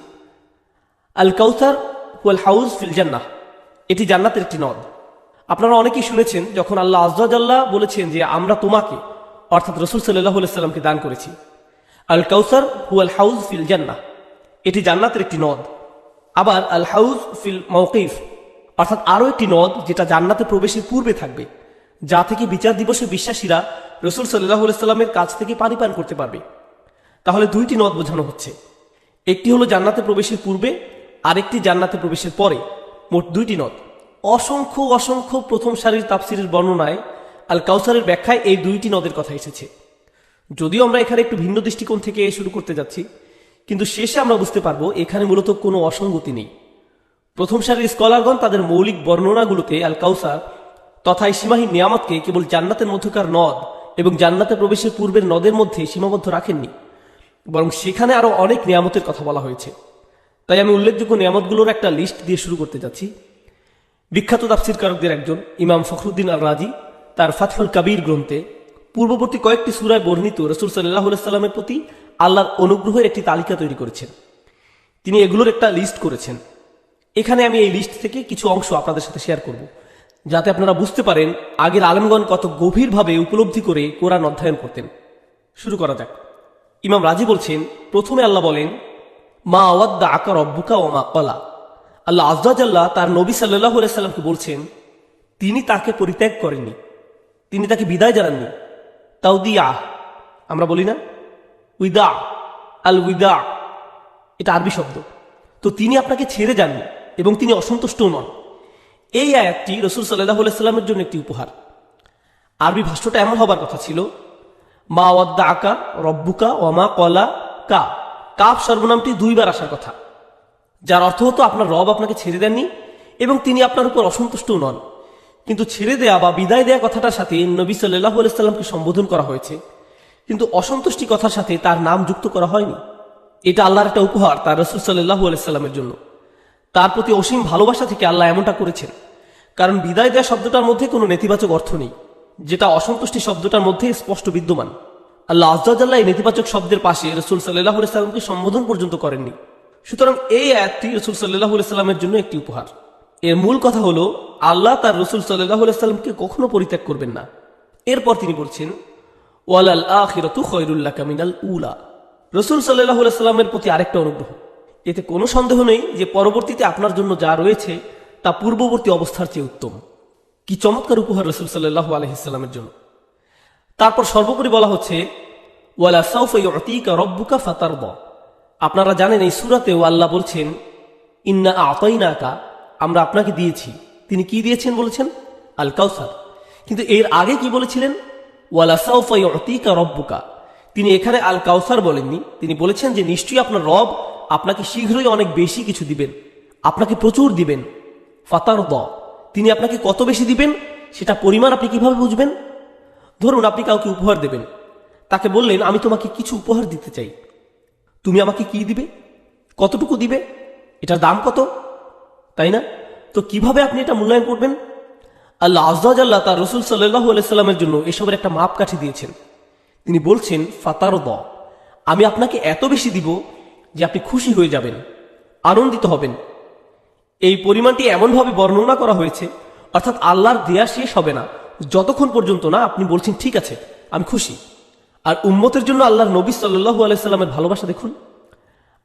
আল কাউসার হুয়াল হাউজ ফিল জান্নাহ, এটি জান্নাতের একটি নদ। আপনারা অনেকেই শুনেছেন যখন আল্লাহ আযজা ওয়া জাল্লা বলেছেন যে আমরা তোমাকে, অর্থাৎ রাসূল সাল্লাল্লাহু আলাইহি সাল্লামকে দান করেছি আল কাউসার হুয়াল হাউজ ফিল জান্নাহ, এটি জান্নাতের একটি নদ। আবার আল হাউজ ফিল মাওকিফ, অর্থাৎ আরও একটি নদ যেটা জান্নাতে প্রবেশের পূর্বে থাকবে, যা থেকে বিচার দিবসে বিশ্বাসীরা রাসূল সাল্লাল্লাহু আলাইহি সাল্লামের কাছ থেকে পানি পান করতে পারবে। তাহলে দুইটি নদ বোঝানো হচ্ছে, একটি হলো জান্নাতে প্রবেশের পূর্বে, আরেকটি জান্নাতে প্রবেশের পরে, মোট দুইটি নদ। অসংখ্য অসংখ্য প্রথম সারির তাফসিরের বর্ণনায় আল কাউসারের ব্যাখ্যায় এই দুইটি নদের কথা এসেছে। যদিও আমরা এখানে একটু ভিন্ন দৃষ্টিকোণ থেকে শুরু করতে যাচ্ছি, কিন্তু শেষে আমরা বুঝতে পারবো এখানে মূলত কোনো অসঙ্গতি নেই, প্রথম সারির স্কলারগণ তাদের মৌলিক বর্ণনাগুলোতে আল কাউসার তথা এই সীমাহীন নিয়ামতকে কেবল জান্নাতের মধ্যকার নদ এবং জান্নাতে প্রবেশের পূর্বের নদের মধ্যে সীমাবদ্ধ রাখেননি, বরং সেখানে আরো অনেক নিয়ামতের কথা বলা হয়েছে। তাই আমি উল্লেখযোগ্য নিয়ামতগুলোর একটা লিস্ট দিয়ে শুরু করতে যাচ্ছি। বিখ্যাত তাফসীরকারকদের একজন ইমাম ফখরুদ্দিন আল রাজি তার ফাতহুল কাবীর গ্রন্থে পূর্ববর্তী কয়েকটি সূরায় বর্ণিত রাসূল সাল্লাল্লাহু আলাইহি সাল্লামের প্রতি আল্লাহর অনুগ্রহের একটি তালিকা তৈরি করেছেন। তিনি এগুলোর একটা লিস্ট করেছেন। এখানে আমি এই লিস্ট থেকে কিছু অংশ আপনাদের সাথে শেয়ার করব, যাতে আপনারা বুঝতে পারেন আগের আলেমগণ কত গভীরভাবে উপলব্ধি করে কোরআন অধ্যয়ন করতেন। শুরু করা যাক। ইমাম রাজি বলছেন, প্রথমে আল্লাহ বলেন, মা ওয়াদ্দা আকা রব্বুকা ওয়া মা ক্বালা। আল্লাহ আযজা জাল্লা তার নবী সাল্লাল্লাহু আলাইহি সাল্লামকে বলছেন, তিনি তাকে পরিত্যাগ করেননি, তিনি তাকে বিদায় জানাননি। তাওদিয়া আমরা বলি না, উইদা, আল উইদা, এটা আরবি শব্দ। তো তিনি আপনাকে ছেড়ে যাননি এবং তিনি অসন্তুষ্টও নন। এই আয়াতটি রাসূল সাল্লাল্লাহু আলাইহি সাল্লামের জন্য একটি উপহার। আরবি ভাষ্যটা এমন হবার কথা ছিল, মা ওয়াদ্দা আকা রব্বুকা ওয়া মা ক্বালা। কাফ সর্বনামটি দুইবার আসার কথা, যার অর্থ হতো আপনার রব আপনাকে ছেড়ে দেননি এবং তিনি আপনার উপর অসন্তুষ্টও নন। কিন্তু ছেড়ে দেয়া বা বিদায় দেয়া কথাটার সাথে নবী সাল্লাল্লাহু আলাইহি সাল্লামকে সম্বোধন করা হয়েছে, কিন্তু অসন্তুষ্টি কথার সাথে তার নাম যুক্ত করা হয়নি। এটা আল্লাহর একটা উপহার তার রাসূল সাল্লাল্লাহু আলাইহি সাল্লামের জন্য। তার প্রতি অসীম ভালোবাসা থেকে আল্লাহ এমনটা করেছেন, কারণ বিদায় দেয়া শব্দটার মধ্যে কোনো নেতিবাচক অর্থ নেই, যেটা অসন্তুষ্টি শব্দটার মধ্যে স্পষ্ট বিদ্যমান। আল্লাহ আযজা জাল্লা এই নেতিবাচক শব্দের পাশে রাসূল সাল্লাল্লাহু আলাইহি সাল্লামকে সম্বোধন পর্যন্ত করেননি। সুতরাং এই আয়াতটি রাসূল সাল্লাল্লাহু আলাইহি সাল্লামের জন্য একটি উপহার। এর মূল কথা হলো, আল্লাহ তার রাসূল সাল্লাল্লাহু আলাইহি সাল্লামকে কখনো পরিত্যাগ করবেন না। এরপর তিনি বলছেন, ওয়ালাল আখিরাতু খায়রুল লাকা মিনাল উলা। রাসূল সাল্লাল্লাহু আলাইহি সাল্লামের প্রতি আরেকটা অনুগ্রহ। এতে কোনো সন্দেহ নেই যে পরবর্তীতে আপনার জন্য যা রয়েছে তা পূর্ববর্তী অবস্থার চেয়ে উত্তম। কি চমৎকার উপহার রাসূল সাল্লাল্লাহু আলাইহি সাল্লামের জন্য। তারপর সর্বোপরি বলা হচ্ছে, ওয়ালা সাউফা ইউতিকা রাব্বুকা ফাতারদা। আপনারা জানেন এই সূরাতেও আল্লাহ বলছেন, ইন্না আতাইনাকা, আমরা আপনাকে দিয়েছি। তিনি কি দিয়েছেন বলেছেন? আল কাউসার। কিন্তু এর আগে কি বলেছিলেন? ওয়ালা সাউফা ইউতিকা রাব্বুকা। তিনি এখানে আল কাউসার বলেননি, তিনি বলেছেন যে নিশ্চয়ই আপনার রব আপনাকে শীঘ্রই অনেক বেশি কিছু দিবেন, আপনাকে প্রচুর দিবেন। ফাতারদা, তিনি আপনাকে কত বেশি দিবেন সেটা পরিমাণ আপনি কিভাবে বুঝবেন? ধরুন আপনি কাউকে উপহার দেবেন, তাকে বললেন, আমি তোমাকে কিছু উপহার দিতে চাই, তুমি আমাকে কি দিবে, কতটুকু দিবে, এটার দাম কত, তাই না? তো কিভাবে আপনি এটা মূল্যায়ন করবেন? আল্লাহ আযজা জাল্লা তার রাসূল সাল্লাল্লাহু আলাইহি সাল্লামের জন্য এসবের একটা মাপকাঠি দিয়েছেন। তিনি বলছেন, ফাতারদা, আমি আপনাকে এত বেশি দিব যে আপনি খুশি হয়ে যাবেন, আনন্দিত হবেন। এই পরিমাণটি এমনভাবে বর্ণনা করা হয়েছে, অর্থাৎ আল্লাহর দেয়া শেষ হবে না যতক্ষণ পর্যন্ত না আপনি বলছেন, ঠিক আছে আমি খুশি। আর উম্মতের জন্য আল্লাহর নবী সাল্লাল্লাহু আলাইহি সাল্লামের ভালোবাসা দেখুন,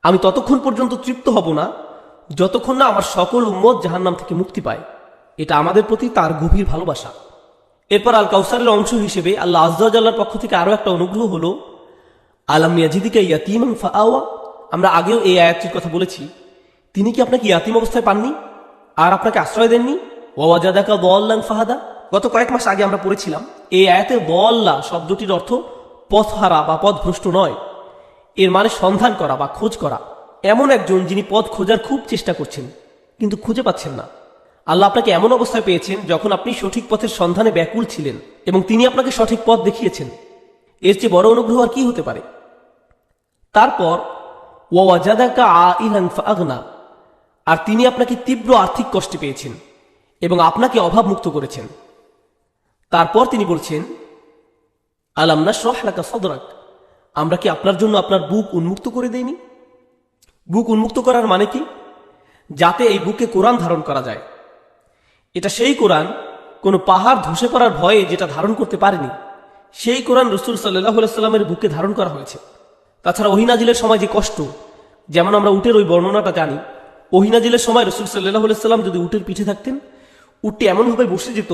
আমি ততক্ষণ পর্যন্ত তৃপ্ত হব না যতক্ষণ না আমার সকল উম্মত জাহান্নাম থেকে মুক্তি পায়। এটা আমাদের প্রতি তার গভীর ভালোবাসা। এরপর আল কাউসারের অংশ হিসেবে আল্লাহ আযজা জাল্লার পক্ষ থেকে আরো একটা অনুগ্রহ হলো, আলাম ইয়াজিদিকা ইয়াতীমান ফাআওয়া। আমরা আগেও এই আয়াতটির কথা বলেছি, তিনি কি আপনাকে ইয়াতীম অবস্থায় পাননি আর আপনাকে আশ্রয় দেননি? ওয়াজাদাকা দাল্লান ফাহাদা। গত কয়েক মাস আগে আমরা পড়েছিলাম, এই আয়াতে দাল্লা শব্দটির অর্থ পথহারা বা পথভ্রষ্ট নয়, এর মানে সন্ধান করা বা খোঁজ করা। এমন একজন যিনি পথ খোঁজার খুব চেষ্টা করছেন কিন্তু খুঁজে পাচ্ছেন না। আল্লাহ আপনাকে এমন অবস্থায় পেয়েছেন যখন আপনি সঠিক পথের সন্ধানে ব্যাকুল ছিলেন এবং তিনি আপনাকে সঠিক পথ দেখিয়েছেন। এর চেয়ে বড় অনুগ্রহ আর কি হতে পারে? তারপর ওয়াজাদাকা আইলান ফাআগনা, আর তিনি আপনাকে তীব্র আর্থিক কষ্টে পেয়েছেন এবং আপনাকে অভাবমুক্ত করেছেন। তারপর তিনি বলছেন, আলাম নাশরাহ লাকা সাদরাক, আমরা কি আপনার জন্য আপনার বুক উন্মুক্ত করে দেইনি? বুক উন্মুক্ত করার মানে কি? যাতে এই বুকে কোরআন ধারণ করা যায়। এটা সেই কোরআন কোনো পাহাড় ধসে পড়ার ভয়ে যেটা ধারণ করতে পারেনি, সেই কোরআন রাসূল সাল্লাল্লাহু আলাইহি সাল্লামের বুকে ধারণ করা হয়েছে। তাছাড়া ওহী নাজিলের সময় যে কষ্ট, যেমন আমরা উটের ওই বর্ণনাটা জানি, ওহী নাজিলের সময় রাসূল সাল্লাল্লাহু আলাইহি সাল্লাম যদি উটের পিঠে থাকতেন, উটটি এমনভাবে বসে যেত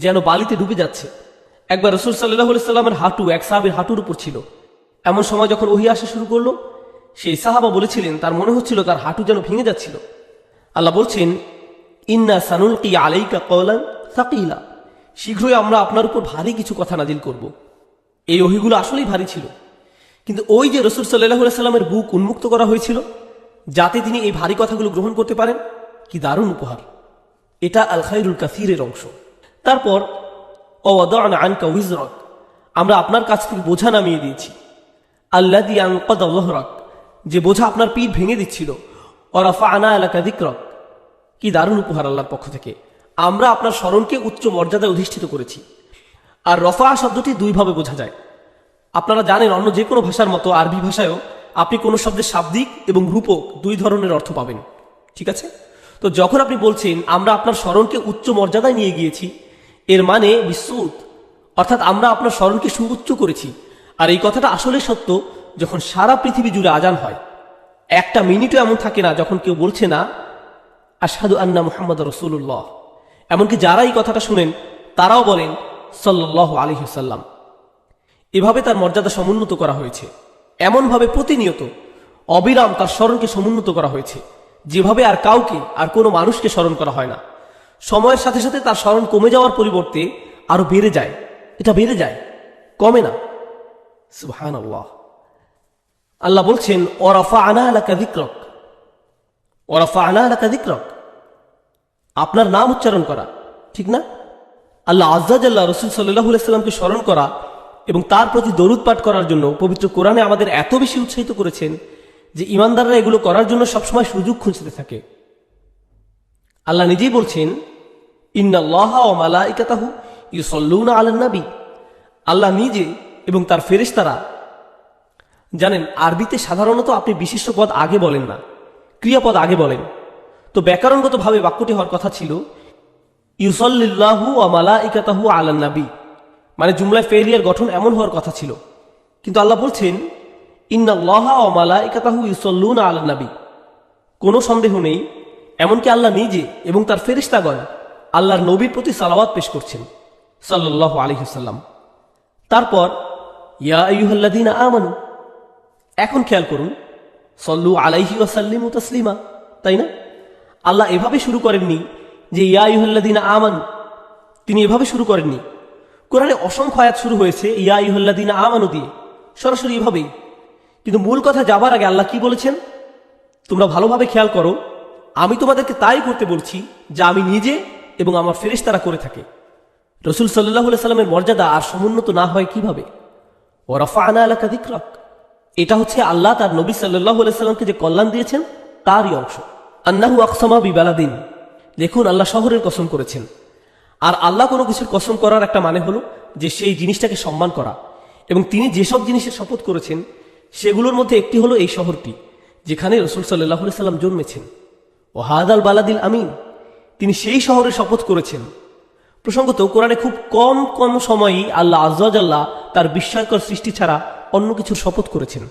যেন বালিতে ডুবে যাচ্ছে। একবার রাসূল সাল্লাল্লাহু আলাইহি সাল্লামের হাঁটু এক সাহাবীর হাঁটুর উপর ছিল। এমন সময় যখন ওহী আসা শুরু করলো, সেই সাহাবা বলেছিলেন তার মনে হচ্ছিল তার হাঁটু যেন ভেঙে যাচ্ছিল। আল্লাহ বলছেন, ইন্না সানুলকি আলাইকা কওলান সাকিলা, শীঘ্রই আমরা আপনার উপর ভারী কিছু কথা নাজিল করব। এই ওহীগুলো আসলেই ভারী ছিল, কিন্তু ওই যে রাসূল সাল্লাল্লাহু আলাইহি সাল্লামের বুক উন্মুক্ত করা হয়েছিল যাতে তিনি এই ভারী কথাগুলো গ্রহণ করতে পারেন, কি দারুণ উপহার! এটা আল খায়রুল কাসীরের অংশ। তারপর ওয়াদা'না আনকা উযরাক, আমরা আপনার কাছ থেকে বোঝা নামিয়ে দিয়েছি। আল্লাযী আনকাযা যহরাক, যে বোঝা আপনার পিঠ ভেঙে দিচ্ছিল। ওয়া রাফা'না লাকা যিকরাক, কি দারুণ উপহার আল্লাহর পক্ষ থেকে। আমরা আপনার স্মরণকে উচ্চ মর্যাদায় অধিষ্ঠিত করেছি। আর রফা শব্দটি দুইভাবে বোঝা যায়। আপনারা জানেন অন্য যে কোনো ভাষার মতো আরবি ভাষায়ও আপনি কোনো শব্দের শাব্দিক এবং রূপক দুই ধরনের অর্থ পাবেন, ঠিক আছে? তো যখন আপনি বলছেন আমরা আপনার স্মরণকে উচ্চ মর্যাদায় নিয়ে গিয়েছি, এর মানে বিস্মুত, অর্থাৎ আমরা আপনার স্মরণকে সুউচ্চ করেছি। আর এই কথাটা আসলে সত্য যখন সারা পৃথিবী জুড়ে আজান হয়। একটা মিনিটও এমন থাকে না যখন কেউ বলছে না আশহাদু আন্না মুহাম্মাদুর রাসূলুল্লাহ। এমনকি যারা এই কথাটা শুনেন তারাও বলেন সাল্লাল্লাহু আলাইহি ওয়াসাল্লাম। এভাবে তার মর্যাদা সমুন্নত করা হয়েছে। এমনভাবে প্রতিনিয়ত অবিরাম তার স্মরণকে সমুন্নত করা হয়েছে, যেভাবে আর কাউকে আর কোনো মানুষকে স্মরণ করা হয় না। সময়ের সাথে সাথে তার স্মরণ কমে যাওয়ার পরিবর্তে আরো বেড়ে যায়। এটা বেড়ে যায়, কমে না। সুবহানাল্লাহ। আল্লাহ বলছেন ওয়ারাফা'না লাকা যিকরাক, ওয়ারাফা'না লাকা যিকরাক, আপনার নাম উচ্চারণ করা, ঠিক না? আল্লাহ আজ্জা জাল্লা রাসূল সাল্লাল্লাহু আলাইহি সাল্লামকে স্মরণ করা এবং তার প্রতি দরুদ পাঠ করার জন্য পবিত্র কোরআনে আমাদের এত বেশি উৎসাহিত করেছেন যে ঈমানদাররা এগুলো করার জন্য সবসময় সুযোগ খুঁজতে থাকে। আল্লাহ নিজেই বলছেন ইন্নাল্লাহা ওয়া মালাইকাতাহু ইউসাল্লুনা আলান নবী, আল্লাহ নিজে এবং তার ফেরেশতারা। জানেন আরবিতে সাধারণত আপনি বিশিষ্ট পদ আগে বলেন না, ক্রিয়াপদ আগে বলেন। তো ব্যাকরণগতভাবে বাক্যটি হওয়ার কথা ছিল ইউসাল্লিল্লাহু ওয়া মালাইকাতাহু আলান নবী, মানে জুমলায় ফেলিয়ার গঠন এমন হওয়ার কথা ছিল। কিন্তু আল্লাহ বলছেন ইন্নাল্লাহা ওয়া মালাইকাতাহু ইউসাল্লুনা আলান নবী। কোনো সন্দেহ নেই, এমনকি আল্লাহ নিজে এবং তার ফেরেশতাগণ আল্লাহর নবীর প্রতি সালাওয়াত পেশ করছেন সাল্লাল্লাহু আলাইহি ওয়াসাল্লাম। তারপর ইয়া আইয়ুহাল্লাযীনা আমানু, এখন খেয়াল করুন সল্লু আলাইহি ওয়া সাল্লিমু তাসলিমা, তাই না? আল্লাহ এভাবে শুরু করেননি যে ইয়া আইয়ুহাল্লাযীনা আমানু, তিনি এভাবে শুরু করেননি। কোরআনে অসংখ্য আয়াত শুরু হয়েছে ইয়া আইয়ুহাল্লাযীনা আমানু দিয়ে, সরাসরি এভাবেই। কিন্তু মূল কথা যাবার আগে আল্লাহ কি বলেছেন তোমরা ভালোভাবে খেয়াল করো, আমি তোমাদেরকে তাই করতে বলছি যা আমি নিজে এবং আমার ফেরেশতারা করে থাকে। রাসূল সাল্লাল্লাহু আলাইহি সাল্লামের মর্যাদা আর সমুন্নত না হয় কিভাবে? ওয়া রাফা'না লাকা যিকরাক, এটা হচ্ছে আল্লাহ তার নবী সাল্লাল্লাহু আলাইহি সাল্লামকে যে কল্যাণ দিয়েছেন তারই অংশ। আন্নাহু আকসামা বিবালাদিন, দেখুন আল্লাহ শহরের কসম করেছেন। আর আল্লাহ কোনো কিছুর কসম করার একটা মানে হলো যে সেই জিনিসটাকে সম্মান করা, এবং তিনি যেসব জিনিসের শপথ করেছেন সেগুলোর মধ্যে একটি হলো এই শহরটি যেখানে রাসূল সাল্লাল্লাহু আলাইহি সাল্লাম জন্মেছেন। ও হাদাল বালাদিল আমিন, তিনি সেই শহরে শপথ করেছেন। প্রসঙ্গত কোরআনে খুব কম সময়ই আল্লাহ আজ্জা ওয়া জাল্লা তার বিস্ময়কর সৃষ্টি ছাড়া অন্য কিছুর শপথ করেছেন।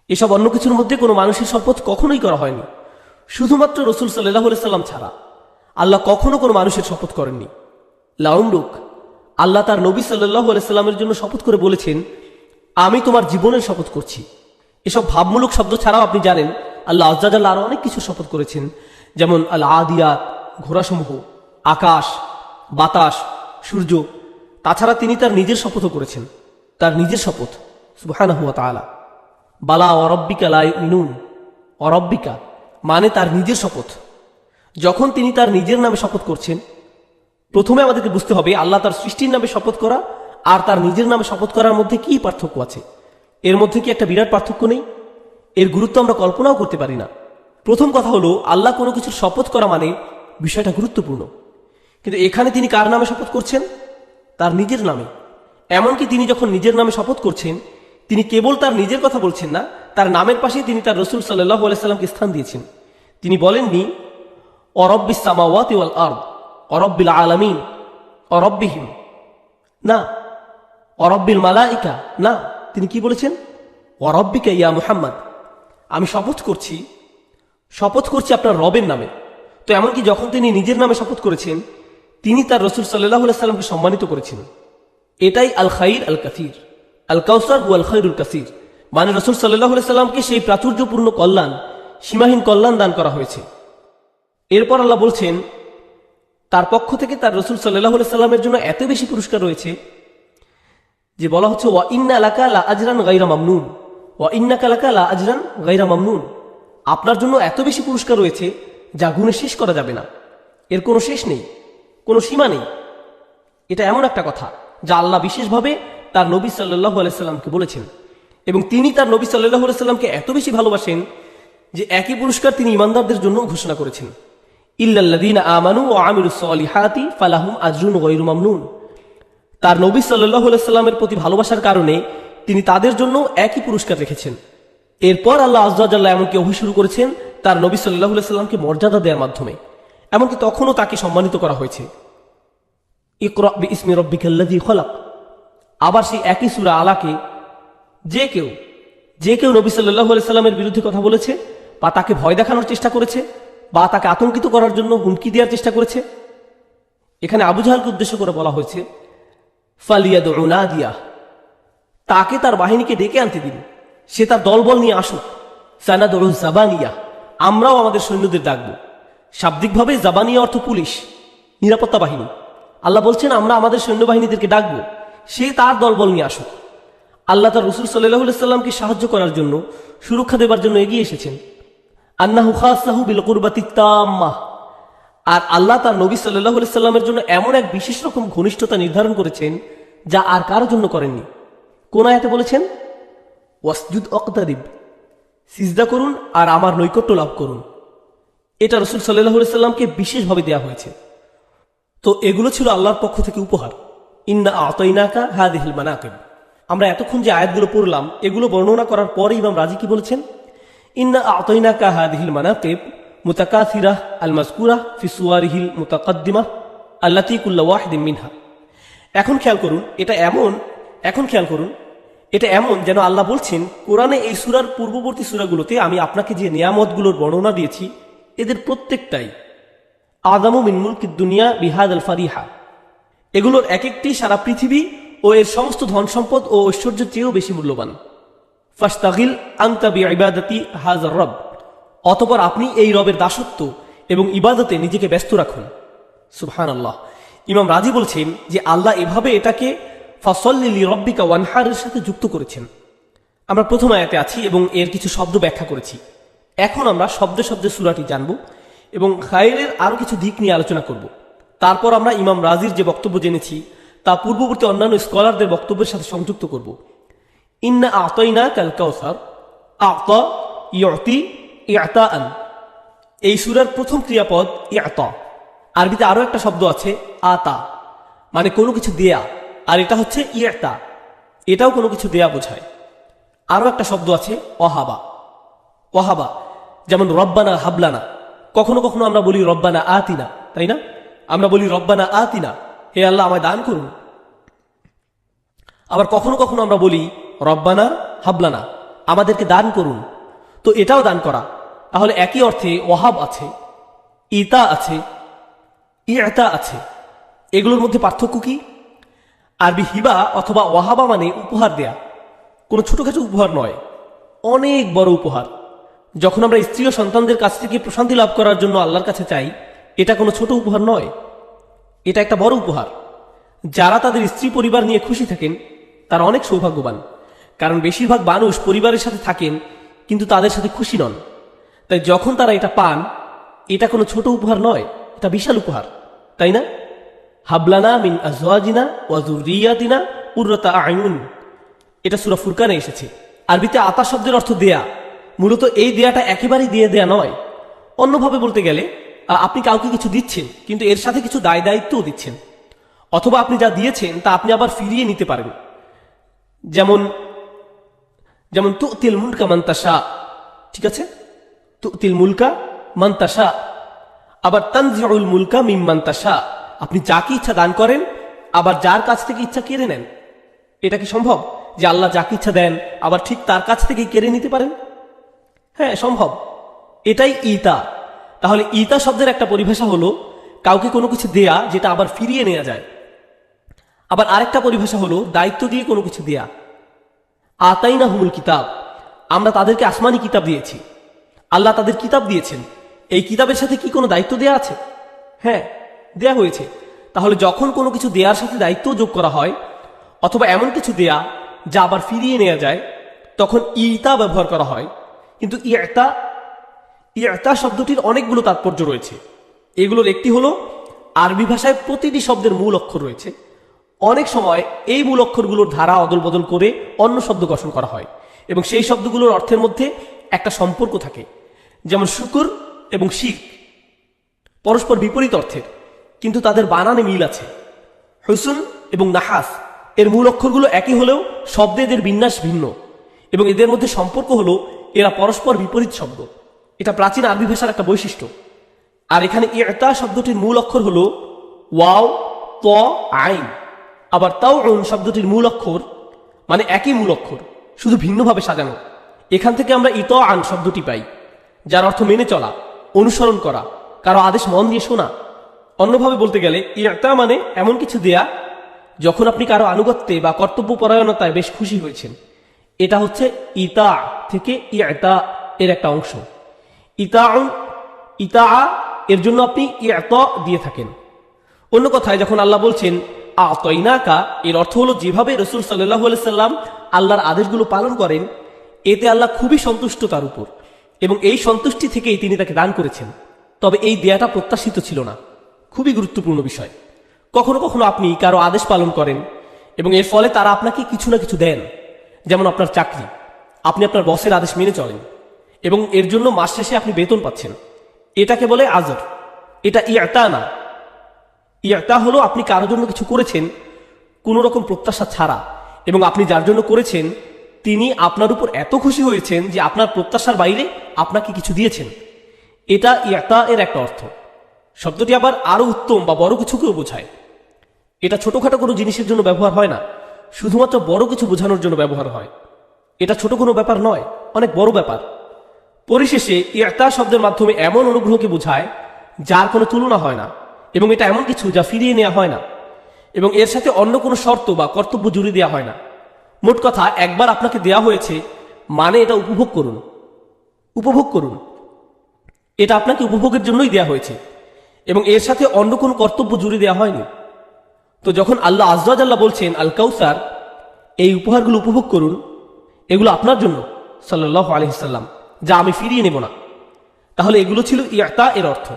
এসব অন্য কিছুর মধ্যে কোনো মানুষের শপথ কখনোই করা হয়নি, শুধুমাত্র রাসূল সাল্লাল্লাহু আলাইহি সাল্লাম ছাড়া আল্লাহ কখনো কোনো মানুষের শপথ করেননি। লাউমরুক, আল্লাহ তার নবী সাল্লাল্লাহু আলাইহি সাল্লামের জন্য শপথ করে বলেছেন আমি তোমার জীবনের শপথ করছি। এসব ভাবমূলক শব্দ ছাড়াও আপনি জানেন আল্লাহ আজ্জা ওয়া জাল্লা আরো অনেক কিছু শপথ করেছেন, যেমন আল আদিয়াত, ঘোড়াসমূহ, আকাশ, বাতাস, সূর্য। তাছাড়া তিনি তার নিজের শপথও করেছেন, তার নিজের শপথ সুবহানাহু ওয়া তাআলা। বালা ওয়া রাব্বিকা লা ইউমিনুন, ওয়া রাব্বিকা মানে তার নিজের শপথ। যখন তিনি তার নিজের নামে শপথ করছেন, প্রথমে আমাদেরকে বুঝতে হবে আল্লাহ তার সৃষ্টির নামে শপথ করা আর তার নিজের নামে শপথ করার মধ্যে কি পার্থক্য আছে। এর মধ্যে কি একটা বিরাট পার্থক্য নেই? এর গুরুত্ব আমরা কল্পনাও করতে পারি না। প্রথম কথা হলো আল্লাহ কোনো কিছুর শপথ করা মানে বিষয়টা গুরুত্বপূর্ণ। কিন্তু এখানে তিনি কার নামে শপথ করছেন? তার নিজের নামে। এমনকি তিনি যখন নিজের নামে শপথ করছেন তিনি কেবল তার নিজের কথা বলছেন না, তার নামের পাশে তিনি তার রাসূল সাল্লাল্লাহু আলাইহি সাল্লামকে স্থান দিয়েছেন। তিনি বলেননি ও রব্বিস সামাওয়াতি ওয়াল আরদ, ও রব্বিল আলামিন, ও রব্বিহিম, না, ও রব্বিল মালাইকা, না। তিনি কি বলেছেন? ও রব্বিকা ইয়া মুহাম্মদ, আমি শপথ করছি আপনার রবের নামে। তো এমনকি যখন তিনি নিজের নামে শপথ করেছেন তিনি তার রাসূল সাল্লাল্লাহু আলাইহি সাল্লামকে সম্মানিত করেছেন। এটাই আল খাইর আল কাসীর, আল কাউসার ওয়াল খাইরুল কাসীর, মানে রাসূল সাল্লাল্লাহু আলাইহি সাল্লামকে সেই প্রাচুর্যপূর্ণ কল্যাণ, সীমাহীন কল্যাণ দান করা হয়েছে। এরপর আল্লাহ বলছেন তার পক্ষ থেকে তার রাসূল সাল্লাল্লাহু আলাইহি সাল্লামের জন্য এত বেশি পুরস্কার রয়েছে যে বলা হচ্ছে ওয়া ইন্না লাকা লা আজরান গায়রা মামনুন, ওয়া ইন্নাকা লাকা লা আজরান গায়রা মামনুন, আপনার জন্য এত বেশি পুরস্কার রয়েছে যা গুণে শেষ করা যাবে না, এর কোনো শেষ নেই, কোনো সীমা নেই। এটা এমন একটা কথা যা আল্লাহ বিশেষভাবে তার নবী সাল্লাল্লাহু আলাইহি সাল্লামকে বলেছেন, এবং তিনি তার নবী সাল্লাল্লাহু আলাইহি সাল্লামকে এত বেশি ভালোবাসেন যে একই পুরস্কার তিনি ইমানদারদের জন্য ঘোষণা করেছেন, ইল্লাল্লাযীনা আমানু ওয়া আমিলুস সলিহাতি ফালাহুম আজরুন গায়রু মামনুন। তার নবী সাল্লাল্লাহু আলাইহি সাল্লামের প্রতি ভালোবাসার কারণে তিনি তাদের জন্য একই পুরস্কার রেখেছেন। এরপর আল্লাহ আযজা ওয়া জাল্লা এমনকি ওহী শুরু করেছেন তার নবী সাল্লাল্লাহু আলাইহি সাল্লামকে মর্যাদা দেওয়ার মাধ্যমে, এমনকি তখনও তাকে সম্মানিত করা হয়েছে। ইকরা বিইসমি রাব্বিকাল্লাযী খলাক। আবার সেই একই সূরা আলাকে যে কেউ নবী সাল্লাল্লাহু আলাইহি সাল্লামের বিরুদ্ধে কথা বলেছে, বা তাকে ভয় দেখানোর চেষ্টা করেছে, বা তাকে আতঙ্কিত করার জন্য হুমকি দেওয়ার চেষ্টা করেছে, এখানে আবু জাহলকে উদ্দেশ্য করে বলা হয়েছে ফালিয়াদউ নাদিয়া, তাকে তার বাহিনীকে ডেকে আনতে দিন, সে তার দলবল নিয়ে আসুক। সানাদউ জাবানিয়া, আমরাও আমাদের সৈন্যদের ডাকব। শাব্দিকভাবে জাবানিয়া অর্থ পুলিশ, নিরাপত্তা বাহিনী। আল্লাহ বলছেন আমরা আমাদের সৈন্যবাহিনীদেরকে ডাকবো, সে তার দলবল নিয়ে আসুক। আল্লাহ তার রাসূল সাল্লাল্লাহু আলাইহি সাল্লামকে সাহায্য করার জন্য, সুরক্ষা দেবার জন্য এগিয়ে এসেছেন। আন্নাহু খাসাহু বিল কুরবাতি তাম্মাহ, আর আল্লাহ তার নবী সাল্লাল্লাহু আলাইহি সাল্লামের জন্য এমন এক বিশেষ রকম ঘনিষ্ঠতা নির্ধারণ করেছেন যা আর কারোর জন্য করেননি। কোন আয়াতে বলেছেন ওয়াসজুদ ওয়াকতারিব, সিজদা করুন আর আমার নৈকট্য লাভ করুন। এটা রাসূল সাল্লাল্লাহু আলাইহি সাল্লামকে বিশেষভাবে দেওয়া হয়েছে। তো এগুলো ছিল আল্লাহর পক্ষ থেকে উপহার। ইন্না আতাইনাকা হাযিহিল মানাকিব। আমরা এতক্ষণ যে আয়াতগুলো পড়লাম এগুলো বর্ণনা করার পরে ইমাম রাজি কি বলেছেন, ইন্না আতাইনাকা হাযিহিল মানাকিব মুতাকাসিরাহ আল মাযকুরা ফি সুওয়ারিহিল মুতাকাদ্দিমাহ আল্লাতী কুল্লু ওয়াহিদিন মিনহা। এখন খেয়াল করুন এটা এমন যেন আল্লাহ বলছেন কোরআনে এই সূরার পূর্ববর্তী সূরাগুলোতে আমি আপনাকে যে নিয়ামতগুলোর বর্ণনা দিয়েছি এদের প্রত্যেকটাই আযামু মিন মুলকিদ দুনিয়া বিহাযাল ফারিহা, এগুলোর এক একটি সারা পৃথিবী ও এর সমস্ত ধন সম্পদ ও ঐশ্বর্যের চেয়েও বেশি মূল্যবান। ফাস্তাগিল আনতা বিইবাদাতি হাযার রব, অতঃপর আপনি এই রবের দাসত্ব এবং ইবাদতে নিজেকে ব্যস্ত রাখুন। সুবহানাল্লাহ। ইমাম রাজি বলছেন যে আল্লাহ এভাবে এটাকে ফাসল্লি লিরাব্বিকা ওয়ানহারের সাথে যুক্ত করেছেন। আমরা প্রথম আয়াতে আছি এবং এর কিছু শব্দ ব্যাখ্যা করেছি। এখন আমরা শব্দে শব্দে সূরাটি জানব এবং খায়রের আরো কিছু দিক নিয়ে আলোচনা করব। তারপর আমরা ইমাম রাজির যে বক্তব্য জেনেছি তা পূর্ববর্তী অন্যান্য স্কলারদের বক্তব্যের সাথে সংযুক্ত করব। ইন্না আতাইনাকাল কাউসার, আতা ইউতি ইআতাআন, এই সূরার প্রথম ক্রিয়াপদ ইআতা। আরবিতে আরো একটা শব্দ আছে আতা, মানে কোনো কিছু দেয়া, আর এটা হচ্ছে ইআতা, এটাও কোনো কিছু দেয়া বোঝায়। আরো একটা শব্দ আছে ওয়াহাবা, যেমন রব্বানা হাবলানা। কখনো কখনো আমরা বলি রব্বানা আতিনা, তাই না? আমরা বলি রব্বানা আতিনা, হে আল্লাহ আমায় দান করুন। আবার কখনো কখনো আমরা বলি রব্বানা হাবলানা, আমাদেরকে দান করুন। তো এটাও দান করা। তাহলে একই অর্থে ওয়াহাব আছে, ইতা আছে, ইআতা আছে। এগুলোর মধ্যে পার্থক্য কি? আরবি হিবা অথবা ওয়াহাবা মানে উপহার দেয়া, কোনো ছোটখাটো উপহার নয়, অনেক বড় উপহার। যখন আমরা স্ত্রী ও সন্তানদের কাছ থেকে প্রশান্তি লাভ করার জন্য আল্লাহর কাছে চাই, এটা কোনো ছোট উপহার নয়, এটা একটা বড় উপহার। যারা তাদের স্ত্রী পরিবার নিয়ে খুশি থাকেন তারা অনেক সৌভাগ্যবান, কারণ বেশিরভাগ মানুষ পরিবারের সাথে থাকেন কিন্তু তাদের সাথে খুশি নন। তাই যখন তারা এটা পান, এটা কোনো ছোট উপহার নয়, এটা বিশাল উপহার, তাই না? হাবলানা মিন আজওয়াজিনা ওয়া যুররিয়াতিনা কুররাতা আয়ুন, এটা সূরা ফুরকানে এসেছে। আরবিতে আতা শব্দের অর্থ দেয়া। মূলত এই দেয়াটা একেবারেই দিয়ে দেয়া নয়। অন্যভাবে বলতে গেলে আপনি কাউকে কিছু দিচ্ছেন কিন্তু এর সাথে কিছু দায় দায়িত্বও দিচ্ছেন, অথবা আপনি যা দিয়েছেন তা আপনি আবার ফিরিয়ে নিতে পারেন। যেমন তুতিল মুলকা মান তাশা, ঠিক আছে? তুতিল মুলকা মান তাশা। আবার তানজিউল মুলকা মিম্মান তাশা, আপনি যাকে ইচ্ছা দান করেন আবার যার কাছ থেকে ইচ্ছা কেড়ে নেন। এটা কি সম্ভব যে আল্লাহ যাকে ইচ্ছা দেন আবার ঠিক তার কাছ থেকেই কেড়ে নিতে পারেন? হ্যাঁ, সম্ভব। এটাই ইতা। তাহলে ইতা শব্দের একটা পরিভাষা হলো কাউকে কোনো কিছু দেয়া যেটা আবার ফিরিয়ে নেওয়া যায়। আবার আরেকটা পরিভাষা হলো দায়িত্ব দিয়ে কোনো কিছু দেয়া। আতাইনা হুমুল কিতাব, আমরা তাদেরকে আসমানি কিতাব দিয়েছি। আল্লাহ তাদের কিতাব দিয়েছেন, এই কিতাবের সাথে কি কোনো দায়িত্ব দেয়া আছে? হ্যাঁ, দেয়া হয়েছে। তাহলে যখন কোনো কিছু দেয়ার সাথে দায়িত্ব যোগ করা হয় অথবা এমন কিছু দেয়া যা আবার ফিরিয়ে নেওয়া যায়, তখন ইতা ব্যবহার করা হয়। কিন্তু ইয়তা শব্দটির অনেকগুলো তাৎপর্য রয়েছে। এগুলোর একটি হলো আরবি ভাষায় প্রতিটি শব্দের মূল অক্ষর রয়েছে। অনেক সময় এই মূল অক্ষরগুলোর ধারা অদল বদল করে অন্য শব্দ গঠন করা হয় এবং সেই শব্দগুলোর অর্থের মধ্যে একটা সম্পর্ক থাকে। যেমন শুকুর এবং শিরক পরস্পর বিপরীত অর্থের, কিন্তু তাদের বানানে মিল আছে। হুসন এবং নাহাস এর মূল অক্ষরগুলো একই হলেও শব্দে এদের বিন্যাস ভিন্ন এবং এদের মধ্যে সম্পর্ক হলো এরা পরস্পর বিপরীত শব্দ। এটা প্রাচীন আরবি ভাষার একটা বৈশিষ্ট্য। আর এখানে ইয়তা শব্দটির মূল অক্ষর হলো ওয়াও, ত, আইন। আবার তাওউন শব্দটির মূল অক্ষর মানে একই মূল অক্ষর, শুধু ভিন্নভাবে সাজানো। এখান থেকে আমরা ইতআন শব্দটি পাই, যার অর্থ মেনে চলা, অনুসরণ করা, কারো আদেশ মন দিয়ে শোনা। অন্যভাবে বলতে গেলে ইয়তা মানে এমন কিছু দেয়া যখন আপনি কারো আনুগত্যে বা কর্তব্য পরায়ণতায় বেশ খুশি হয়েছেন। এটা হচ্ছে ইতা থেকে ইয়তা এর একটা অংশ। ইতা এর জন্য আপনি ইয়তা দিয়ে থাকেন। অন্য কথায় যখন আল্লাহ বলছেন আতাইনাকা, এর অর্থ হলো যেভাবে রাসূল সাল্লাল্লাহু আলাইহি সাল্লাম আল্লাহর আদেশগুলো পালন করেন এতে আল্লাহ খুবই সন্তুষ্ট তার উপর এবং এই সন্তুষ্টি থেকেই তিনি তাকে দান করেছেন। তবে এই দেয়াটা প্রত্যাশিত ছিল না, খুবই গুরুত্বপূর্ণ বিষয়। কখনো কখনো আপনি কারো আদেশ পালন করেন এবং এর ফলে তারা আপনাকে কিছু না কিছু দেন। যেমন আপনার চাকরি, আপনি আপনার বসের আদেশ মেনে চলেন এবং এর জন্য মাস শেষে আপনি বেতন পাচ্ছেন। এটাকে বলে আজর। এটা ইয়তা না। ইয়তা হলো আপনি কারোর জন্য কিছু করেছেন কোনো রকম প্রত্যাশা ছাড়া এবং আপনি যার জন্য করেছেন তিনি আপনার উপর এত খুশি হয়েছেন যে আপনার প্রত্যাশার বাইরে আপনাকে কিছু দিয়েছেন। এটা ইয়তা এর একটা অর্থ। শব্দটি আবার আরো উত্তম বা বড় কিছুকেও বোঝায়। এটা ছোটখাটো কোনো জিনিসের জন্য ব্যবহার হয় না, শুধুমাত্র বড় কিছু বোঝানোর জন্য ব্যবহার হয়। এটা ছোট কোনো ব্যাপার নয়, অনেক বড় ব্যাপার। পরিশেষে ইয়তা শব্দের মাধ্যমে এমন অনুগ্রহকে বোঝায় যার কোনো তুলনা হয় না এবং এটা এমন কিছু যা ফিরিয়ে নেওয়া হয় না এবং এর সাথে অন্য কোনো শর্ত বা কর্তব্য জুড়ে দেওয়া হয় না। মোট কথা, একবার আপনাকে দেয়া হয়েছে মানে এটা উপভোগ করুন। উপভোগ করুন, এটা আপনাকে উপভোগের জন্যই দেয়া হয়েছে এবং এর সাথে অন্য কোনো কর্তব্য জুড়ে দেওয়া হয়নি। তো যখন আল্লাহ আযজা ওয়া জাল্লা বলছেন আল কাউসার, এই উপহারগুলো উপভোগ করুন, এগুলো আপনার জন্য সাল্লাল্লাহু আলাইহি সাল্লাম, যা আমি ফিরিয়ে নেব না, তাহলে এগুলো ছিল ইয়তা এর অর্থ।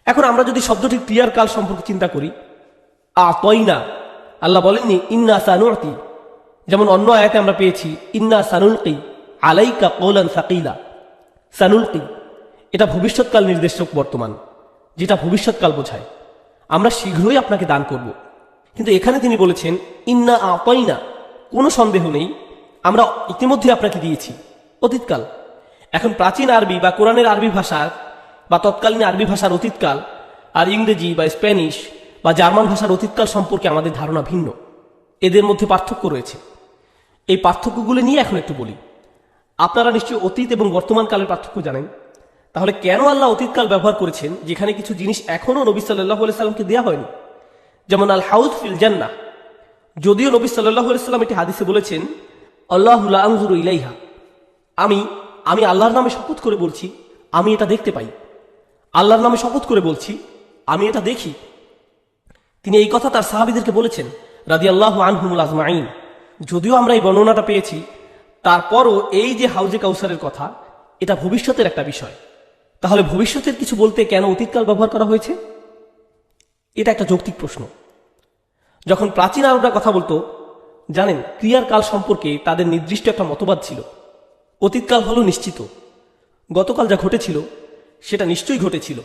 এখন আমরা যদি শব্দটির ক্রিয়ার কাল সম্পর্কে চিন্তা করি, আতাইনা, আল্লাহ বলেননি ইন্না সানুতি। যেমন অন্য আয়াতে আমরা পেয়েছি ইন্না সানুলকি আলাইকা কওলান সাকিলা। সানুলকি এটা ভবিষ্যৎকাল নির্দেশক বর্তমান, যেটা ভবিষ্যৎকাল বোঝায়। আমরা শীঘ্রই আপনাকে দান করব। কিন্তু এখানে তিনি বলেছেন ইন্না আতাইনা, কোনো সন্দেহ নেই আমরা ইতিমধ্যে আপনাকে দিয়েছি, অতীতকাল। এখন প্রাচীন আরবি বা কোরআনের আরবি ভাষার বা তৎকালীন আরবি ভাষার অতীতকাল আর ইংরেজি বা স্প্যানিশ বা জার্মান ভাষার অতীতকাল সম্পর্কে আমাদের ধারণা ভিন্ন। এদের মধ্যে পার্থক্য রয়েছে। এই পার্থক্যগুলো নিয়ে এখন একটু বলি। আপনারা নিশ্চয়ই অতীত এবং বর্তমান কালের পার্থক্য জানেন। তাহলে কেন আল্লাহ অতীতকাল ব্যবহার করেছেন যেখানে কিছু জিনিস এখনও নবী সাল্লাল্লাহু আলাইহি সাল্লামকে দেওয়া হয়নি? যেমন আল হাউজ ফিল জান্নাহ। যদিও নবী সাল্লাল্লাহু আলাইহি সাল্লাম এটি হাদিসে বলেছেন আল্লাহু লা আনজুরু ইলাইহা, আমি আল্লাহর নামে শপথ করে বলছি আমি এটা দেখতে পাই। আল্লাহর নামে শপথ করে বলছি আমি এটা দেখি। তিনি এই কথা তার সাহাবীদেরকে বলেছেন রাদিয়াল্লাহু আনহুমুল আজমাইন। যদিও আমরা এই বর্ণনাটা পেয়েছি, তারপরও এই যে হাউজে কাউসারের কথা, এটা ভবিষ্যতের একটা বিষয়। তাহলে ভবিষ্যতের কিছু বলতে কেন অতীতকাল ব্যবহার করা হয়েছে? এটা একটা যৌক্তিক প্রশ্ন। যখন প্রাচীন আরবরা কথা বলতো, জানেন, ক্রিয়ার কাল সম্পর্কে তাদের নির্দিষ্ট একটা মতবাদ ছিল। অতীতকাল হলো নিশ্চিত, গতকাল যা ঘটেছিল সেটা নিশ্চয়ই ঘটেছিল,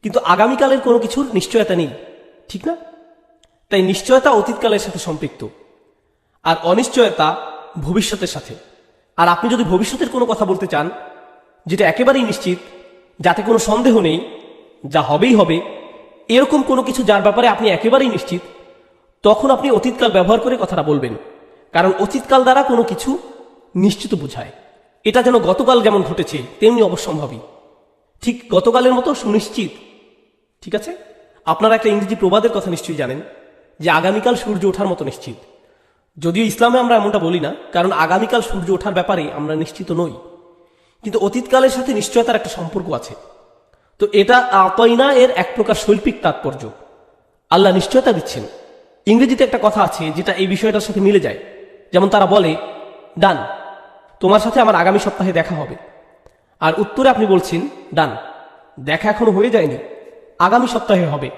কিন্তু আগামীকালের কোনো কিছুর নিশ্চয়তা নেই, ঠিক না? তাই নিশ্চয়তা অতীতকালের সাথে সম্পৃক্ত আর অনিশ্চয়তা ভবিষ্যতের সাথে। আর আপনি যদি ভবিষ্যতের কোনো কথা বলতে চান যেটা একেবারেই নিশ্চিত, যাতে কোনো সন্দেহ নেই, যা হবেই হবে, এরকম কোনো কিছু যার ব্যাপারে আপনি একেবারেই নিশ্চিত, তখন আপনি অতীতকাল ব্যবহার করে কথাটা বলবেন। কারণ অতীতকাল দ্বারা কোনো কিছু নিশ্চিত বোঝায়। এটা যেন গতকাল যেমন ঘটেছে তেমনি অবশ্যম্ভাবী, ঠিক গতকালের মতো সুনিশ্চিত। ঠিক আছে? আপনারা একটা ইংরেজি প্রবাদের কথা নিশ্চয়ই জানেন যে আগামীকাল সূর্য ওঠার মতো নিশ্চিত। যদিও ইসলামে আমরা এমনটা বলি না, কারণ আগামীকাল সূর্য ওঠার ব্যাপারে আমরা নিশ্চিত নই, কিন্তু অতীতকালের সাথে নিশ্চয়তার একটা সম্পর্ক আছে। তো এটা আতাইনা এর এক প্রকার শৈল্পিক তাৎপর্য। আল্লাহ নিশ্চয়তা দিচ্ছেন। ইংরেজিতে একটা কথা আছে যেটা এই বিষয়টার সাথে মিলে যায়। যেমন তারা বলে, ডান, তোমার সাথে আমার আগামী সপ্তাহে দেখা হবে। আর উত্তরে আপনি বলছেন ডান, দেখা এখনো হয়ে যায়নি, আগামী সপ্তাহে হবে।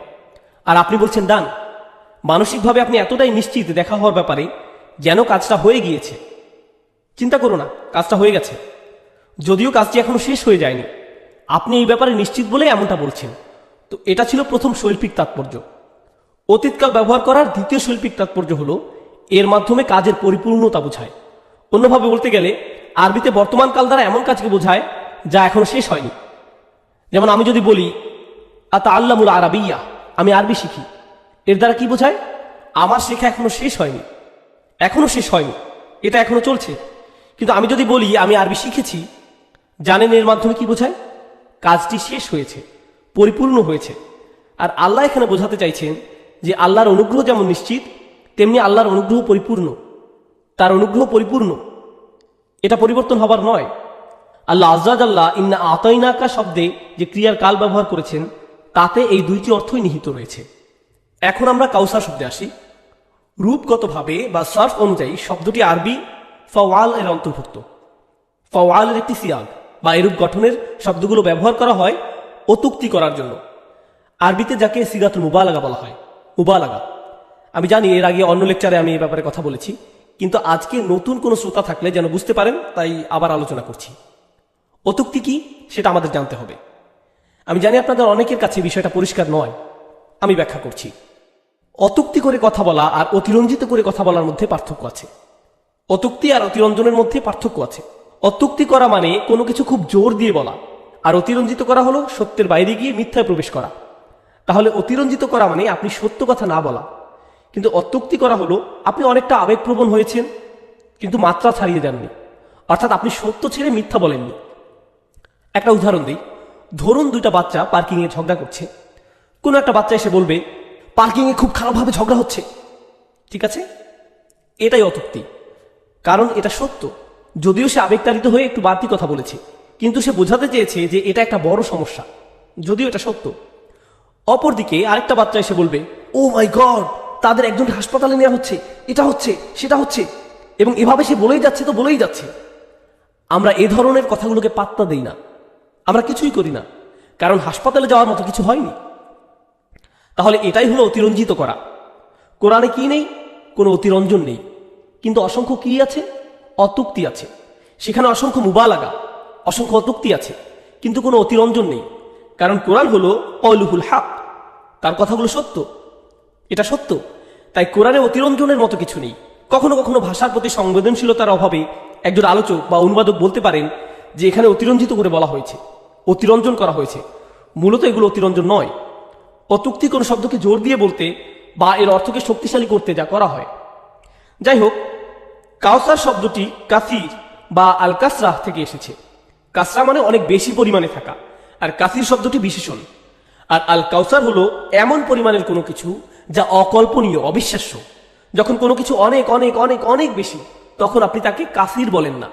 আর আপনি বলছেন ডান, মানসিকভাবে আপনি এতটাই নিশ্চিত দেখা হওয়ার ব্যাপারে যেন কাজটা হয়ে গিয়েছে। চিন্তা করো না, কাজটা হয়ে গেছে, যদিও কাজটি এখনো শেষ হয়ে যায়নি। আপনি এই ব্যাপারে নিশ্চিত বলে এমনটা বলছেন। তো এটা ছিল প্রথম শৈল্পিক তাৎপর্য। অতীতকাল ব্যবহার করার দ্বিতীয় শৈল্পিক তাৎপর্য হলো এর মাধ্যমে কাজের পরিপূর্ণতা বোঝায়। অন্যভাবে বলতে গেলে আরবিতে বর্তমান কাল দ্বারা এমন কাজকে বোঝায় যা এখনো শেষ হয়নি। যেমন আমি যদি বলি আতাআল্লামুল আরাবিয়্যা, আমি আরবি শিখি, এর দ্বারা কি বোঝায়? আমার শেখা এখনো শেষ হয়নি, এখনো শেষ হয়নি, এটা এখনো চলছে। কিন্তু আমি যদি বলি আমি আরবি শিখেছি, জানেন এর মাধ্যমে কি বোঝায়? কাজটি শেষ হয়েছে, পরিপূর্ণ হয়েছে। আর আল্লাহ এখানে বোঝাতে চাইছেন যে আল্লাহর অনুগ্রহ যেমন নিশ্চিত, তেমনি আল্লাহর অনুগ্রহ পরিপূর্ণ, তার অনুগ্রহ পরিপূর্ণ, এটা পরিবর্তন হবার নয়। আল্লাহ আজ্জা জাল্লাহ ইন্না আতাইনাকা শব্দে যে ক্রিয়ার কাল ব্যবহার করেছেন তাতে এই দুইটি অর্থই নিহিত রয়েছে। এখন আমরা কাউসার শব্দে আসি। রূপগতভাবে বা সার্ফ অনুযায়ী শব্দটি আরবি ফাওয়াল এর অন্তর্ভুক্ত। ফাওয়ালের একটি সিয়াগ বা এরূপ গঠনের শব্দগুলো ব্যবহার করা হয় অতুক্তি করার জন্য। আরবিতে যাকে সিগাতুল মুবালাগা বলা হয়, মুবালাগা। আমি জানি এর আগে অন্য লেকচারে আমি এই ব্যাপারে কথা বলেছি, কিন্তু আজকে নতুন কোনো শ্রোতা থাকলে যেন বুঝতে পারেন তাই আবার আলোচনা করছি। অতুক্তি কি সেটা আমাদের জানতে হবে। আমি জানি আপনাদের অনেকের কাছে বিষয়টা পরিষ্কার নয়, আমি ব্যাখ্যা করছি। অতুক্তি করে কথা বলা আর অতিরঞ্জিত করে কথা বলার মধ্যে পার্থক্য আছে। অতুক্তি আর অতিরঞ্জনের মধ্যে পার্থক্য আছে। অতুক্তি করা মানে কোনো কিছু খুব জোর দিয়ে বলা, আর অতিরঞ্জিত করা হলো সত্যের বাইরে গিয়ে মিথ্যায় প্রবেশ করা। তাহলে অতিরঞ্জিত করা মানে আপনি সত্য কথা না বলা, কিন্তু অত্যুক্তি করা হলো আপনি অনেকটা আবেগপ্রবণ হয়েছেন কিন্তু মাত্রা ছাড়িয়ে যাননি, অর্থাৎ আপনি সত্য ছেড়ে মিথ্যা বলেননি। একটা উদাহরণ দিই। ধরুন দুইটা বাচ্চা পার্কিংয়ে ঝগড়া করছে। কোনো একটা বাচ্চা এসে বলবে পার্কিংয়ে খুব খারাপভাবে ঝগড়া হচ্ছে, ঠিক আছে? এটাই অত্যুক্তি, কারণ এটা সত্য, যদিও সে আবেগতাড়িত হয়ে একটু বাড়তি কথা বলেছে, কিন্তু সে বোঝাতে চেয়েছে যে এটা একটা বড় সমস্যা, যদিও এটা সত্য। অপরদিকে আরেকটা বাচ্চা এসে বলবে ও মাই গড, তাদের একজনকে হাসপাতালে নেওয়া হচ্ছে, এটা হচ্ছে সেটা হচ্ছে, এবং এভাবে সে বলেই যাচ্ছে তো বলেই যাচ্ছে। আমরা এ ধরনের কথাগুলোকে পাত্তা দেই না, আমরা কিছুই করি না, কারণ হাসপাতালে যাওয়ার মতো কিছু হয়নি। তাহলে এটাই হলো অতিরঞ্জিত করা। কোরআনে কি নেই? কোনো অতিরঞ্জন নেই, কিন্তু অসংখ্য কি আছে? অতুক্তি আছে। সেখানে অসংখ্য মুবালাগা, অসংখ্য অতুক্তি আছে, কিন্তু কোনো অতিরঞ্জন নেই, কারণ কোরআন হলো কওলুহুল হক, তার কথাগুলো সত্য, এটা সত্য। তাই কোরআনে অতিরঞ্জনের মতো কিছু নেই। কখনো কখনো ভাষার প্রতি সংবেদনশীলতার অভাবে একজন আলোচক বা অনুবাদক বলতে পারেন যে এখানে অতিরঞ্জিত করে বলা হয়েছে, অতিরঞ্জন করা হয়েছে। মূলত এগুলো অতিরঞ্জন নয়। অতুক্তি কোনো শব্দকে জোর দিয়ে বলতে বা এর অর্থকে শক্তিশালী করতে যা করা হয়। যাই হোক, কাউসার শব্দটি কাসির বা আল কাসরাহ থেকে এসেছে। কাসরা মানে অনেক বেশি পরিমাণে থাকা, আর কাসির শব্দটি বিশেষণ। আর আল কাউসার হলো এমন পরিমাণের কোনো কিছু যা অকল্পনীয়, অবিশ্বাস্য। যখন কোনো কিছু অনেক অনেক অনেক অনেক বেশি, তখন আপনি তাকে কাসির বলেন না,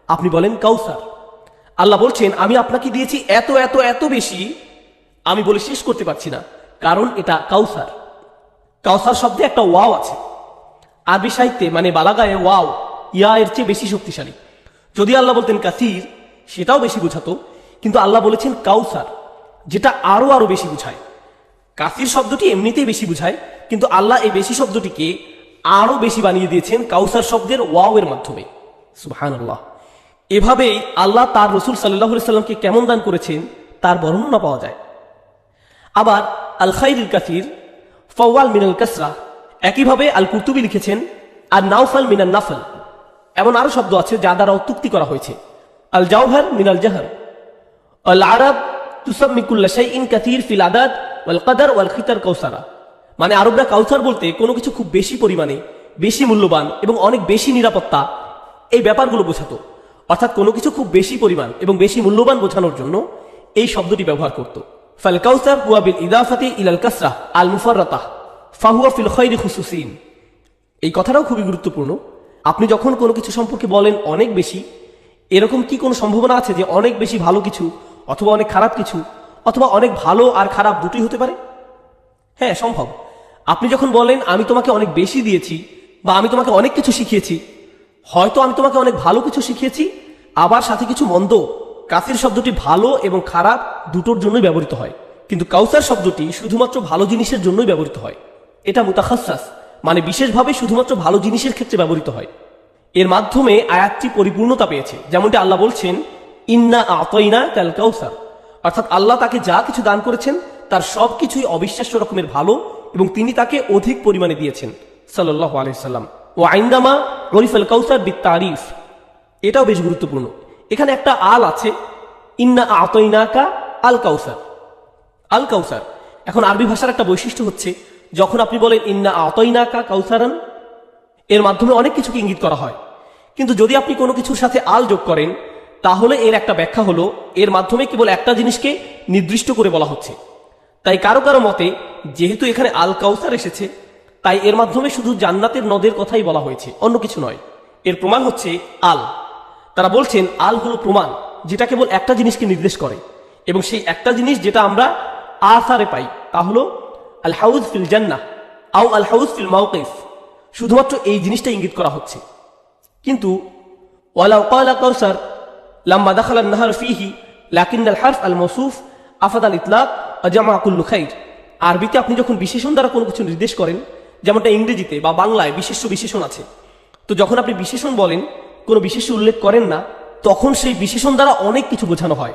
আপনি বলেন কাউসার। আল্লাহ বলছেন আমি আপনাকে দিয়েছি এত এত এত বেশি, আমি বলে শেষ করতে পারছি না, কারণ এটা কাউসার। কাউসার শব্দে একটা ওয়াও আছে। আরবি সাহিত্যে মানে বালাগায়ে ওয়াও ইয়া এর চেয়ে বেশি শক্তিশালী। যদি আল্লাহ বলতেন কাসির, সেটাও বেশি বোঝাতো, কিন্তু আল্লাহ বলেছেন কাউসার, যেটা আরো আরো বেশি বুঝায়। কাসির শব্দটি এমনিতেই বেশি বুঝায়, কিন্তু আল্লাহ এই বেশি শব্দটিকে আরো বেশি বানিয়ে দিয়েছেন কাউসার শব্দের ওয়াও এর মাধ্যমে। সুবহানাল্লাহ। এভাবেই আল্লাহ তার রসুল সাল্লাল্লাহু আলাইহি সাল্লামকে কেমন দান করেছেন তার বর্ণনা পাওয়া যায়। আবার আল খাইরুল কাসির, ফাওয়াল মিনাল কাসরা, একইভাবে আল কুরতুবী লিখেছেন আর নাওফাল মিনাল নাফল। এমন আরো শব্দ আছে যা দ্বারা অত্যুক্তি করা হয়েছে। আল জাওহার মিনাল জাহর, আল আরব তুসাম্মি কুল্লা শাইইন কাসীর ফিল আদাদ ওয়াল কদর ওয়াল খিতার কাউসারা। মানে আরবরা কাউসার বলতে কোনো কিছু খুব বেশি পরিমাণে, বেশি মূল্যবান এবং অনেক বেশি নিরাপত্তা, এই ব্যাপারগুলো বোঝাতো। অর্থাৎ কোনো কিছু খুব বেশি পরিমাণ এবং বেশি মূল্যবান বোঝানোর জন্য এই শব্দটি ব্যবহার করত। ফাল কাউসার হুয়া বিল ইদাফাতি ইলাল কাসরা আল মুফাররাতাহ ফাহুয়া ফিল খায়রি খুসুসিন। এই কথাটাও খুবই গুরুত্বপূর্ণ। আপনি যখন কোনো কিছু সম্পর্কে বলেন অনেক বেশি, এরকম কি কোনো সম্ভাবনা আছে যে অনেক বেশি ভালো কিছু অথবা অনেক খারাপ কিছু অথবা অনেক ভালো আর খারাপ দুটোই হতে পারে? হ্যাঁ, সম্ভব। আপনি যখন বলেন আমি তোমাকে অনেক বেশি দিয়েছি বা আমি তোমাকে অনেক কিছু শিখিয়েছি, হয়তো আমি তোমাকে অনেক ভালো কিছু শিখিয়েছি, আবার সাথে কিছু মন্দ কাসির শব্দটি ভালো এবং খারাপ দুটোর জন্যই ব্যবহৃত হয়, কিন্তু কাউসার শব্দটি শুধুমাত্র ভালো জিনিসের জন্যই ব্যবহৃত হয়। এটা মুতাখাসসাস, মানে বিশেষভাবে শুধুমাত্র ভালো জিনিসের ক্ষেত্রে ব্যবহৃত হয়। এর মাধ্যমে আয়াতটি পরিপূর্ণতা পেয়েছে, যেমনটি আল্লাহ বলছেন ইন্না আতাইনা কাল কাউসার, অর্থাৎ আল্লাহ তাকে যা কিছু দান করেছেন তার সবকিছুই অবিশ্বাস্য রকমের ভালো এবং তিনি তাকে অধিক পরিমাণে দিয়েছেন সাল্লাল্লাহু আলাইহি সাল্লাম। ও আইন্দামা গরিফাল কাউসার বিত তারিফ, এটাও বেশ গুরুত্বপূর্ণ। এখানে একটা আল আছে, ইন্না আতাইনাকা আল কাউসার। আল কাউসার এখন আরবি ভাষার একটা বৈশিষ্ট্য হচ্ছে, যখন আপনি বলেন ইন্না আতাইনাকা কাউসারান, এর মাধ্যমে অনেক কিছুকে ইঙ্গিত করা হয়, কিন্তু যদি আপনি কোনো কিছুর সাথে আল যোগ করেন তাহলে এর একটা ব্যাখ্যা হলো এর মাধ্যমে কেবল একটা জিনিসকে নির্দিষ্ট করে বলা হচ্ছে। তাই কারো কারো মতে যেহেতু এখানে আল কাউসার এসেছে, তাই এর মাধ্যমে শুধু জান্নাতের নদের কথাই বলা হয়েছে, অন্য কিছু নয়। এর প্রমাণ হচ্ছে আল। তারা বলছেন আল হলো প্রমাণ, যেটা কেবল একটা জিনিসকে নির্দেশ করে, এবং সেই একটা জিনিস যেটা আমরা আসারে পাই তা হলো আল হাউজ ফিল জান্নাহ আও আল হাউজ ফিল মাওকিফ। শুধুমাত্র এই জিনিসটা ইঙ্গিত করা হচ্ছে। কিন্তু ওয়ালাউ ক্বালা কাউসার লাম্মা দাখালা আন-নাহার ফীহি লাকিন্নাল হারফ আল মাওসুফ আফাদ আল ইতলাক ওয়া জামা কুল্লু খাইর। আরবিতে আপনি যখন বিশেষণ দ্বারা কোনো কিছু নির্দেশ করেন, যেমনটা ইংরেজিতে বা বাংলায় বিশেষণ আছে, তো যখন আপনি বিশেষণ বলেন, কোনো বিশেষ উল্লেখ করেন না, তখন সেই বিশেষণ দ্বারা অনেক কিছু বোঝানো হয়।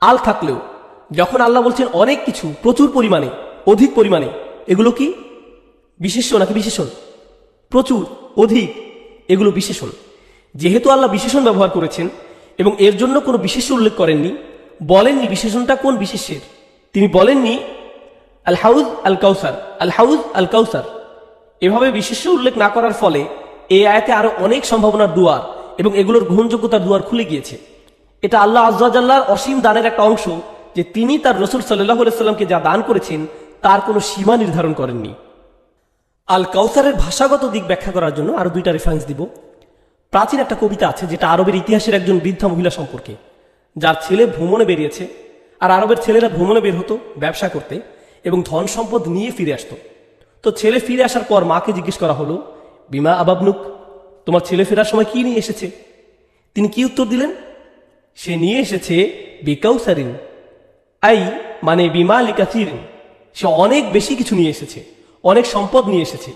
আল থাকলেও যখন আল্লাহ বলছেন অনেক কিছু, প্রচুর পরিমাণে, অধিক পরিমাণে, এগুলো কি বিশেষ্য নাকি বিশেষণ? প্রচুর, অধিক, এগুলো বিশেষণ। যেহেতু আল্লাহ বিশেষণ ব্যবহার করেছেন এবং এর জন্য কোনো বিশেষ্য উল্লেখ করেননি, বলেননি বিশেষণটা কোন বিশেষ্যের, তিনি বলেননি আল হাউজ আল কাউসার, আল হাউজ আল কাউসার। এভাবে বিশেষ্য উল্লেখ না করার ফলে এই আয়াতে আরো অনেক সম্ভাবনার দুয়ার এবং এগুলোর গ্রহণযোগ্যতার দুয়ার খুলে গিয়েছে। এটা আল্লাহ আযজা ওয়া জাল্লার অসীম দানের একটা অংশ, যে তিনি তার রাসূল সাল্লাল্লাহু আলাইহি সাল্লামকে যা দান করেছেন তার কোনো সীমা নির্ধারণ করেননি। আল কাউসারের ভাষাগত দিক ব্যাখ্যা করার জন্য আরো দুইটা রেফারেন্স দিব। প্রাচীন একটা কবিতা আছে যেটা আরবের ইতিহাসের একজন বৃদ্ধা মহিলা সম্পর্কে, যার ছেলে ভ্রমণে বেরিয়েছে, আর আরবের ছেলেরা ভ্রমণে বের হতো ব্যবসা করতে এবং ধন সম্পদ নিয়ে ফিরে আসতো। তো ছেলে ফিরে আসার পর মাকে জিজ্ঞেস করা হলো, বিমা আবাবনুক, তোমার ছেলে ফেরার সময় কি নিয়ে এসেছে? তিনি কি উত্তর দিলেন? সে নিয়ে এসেছে বিকাউসারিন, আই মানে বিমা লিকাসিরিন, সে অনেক বেশি কিছু নিয়ে এসেছে, অনেক সম্পদ নিয়ে এসেছে।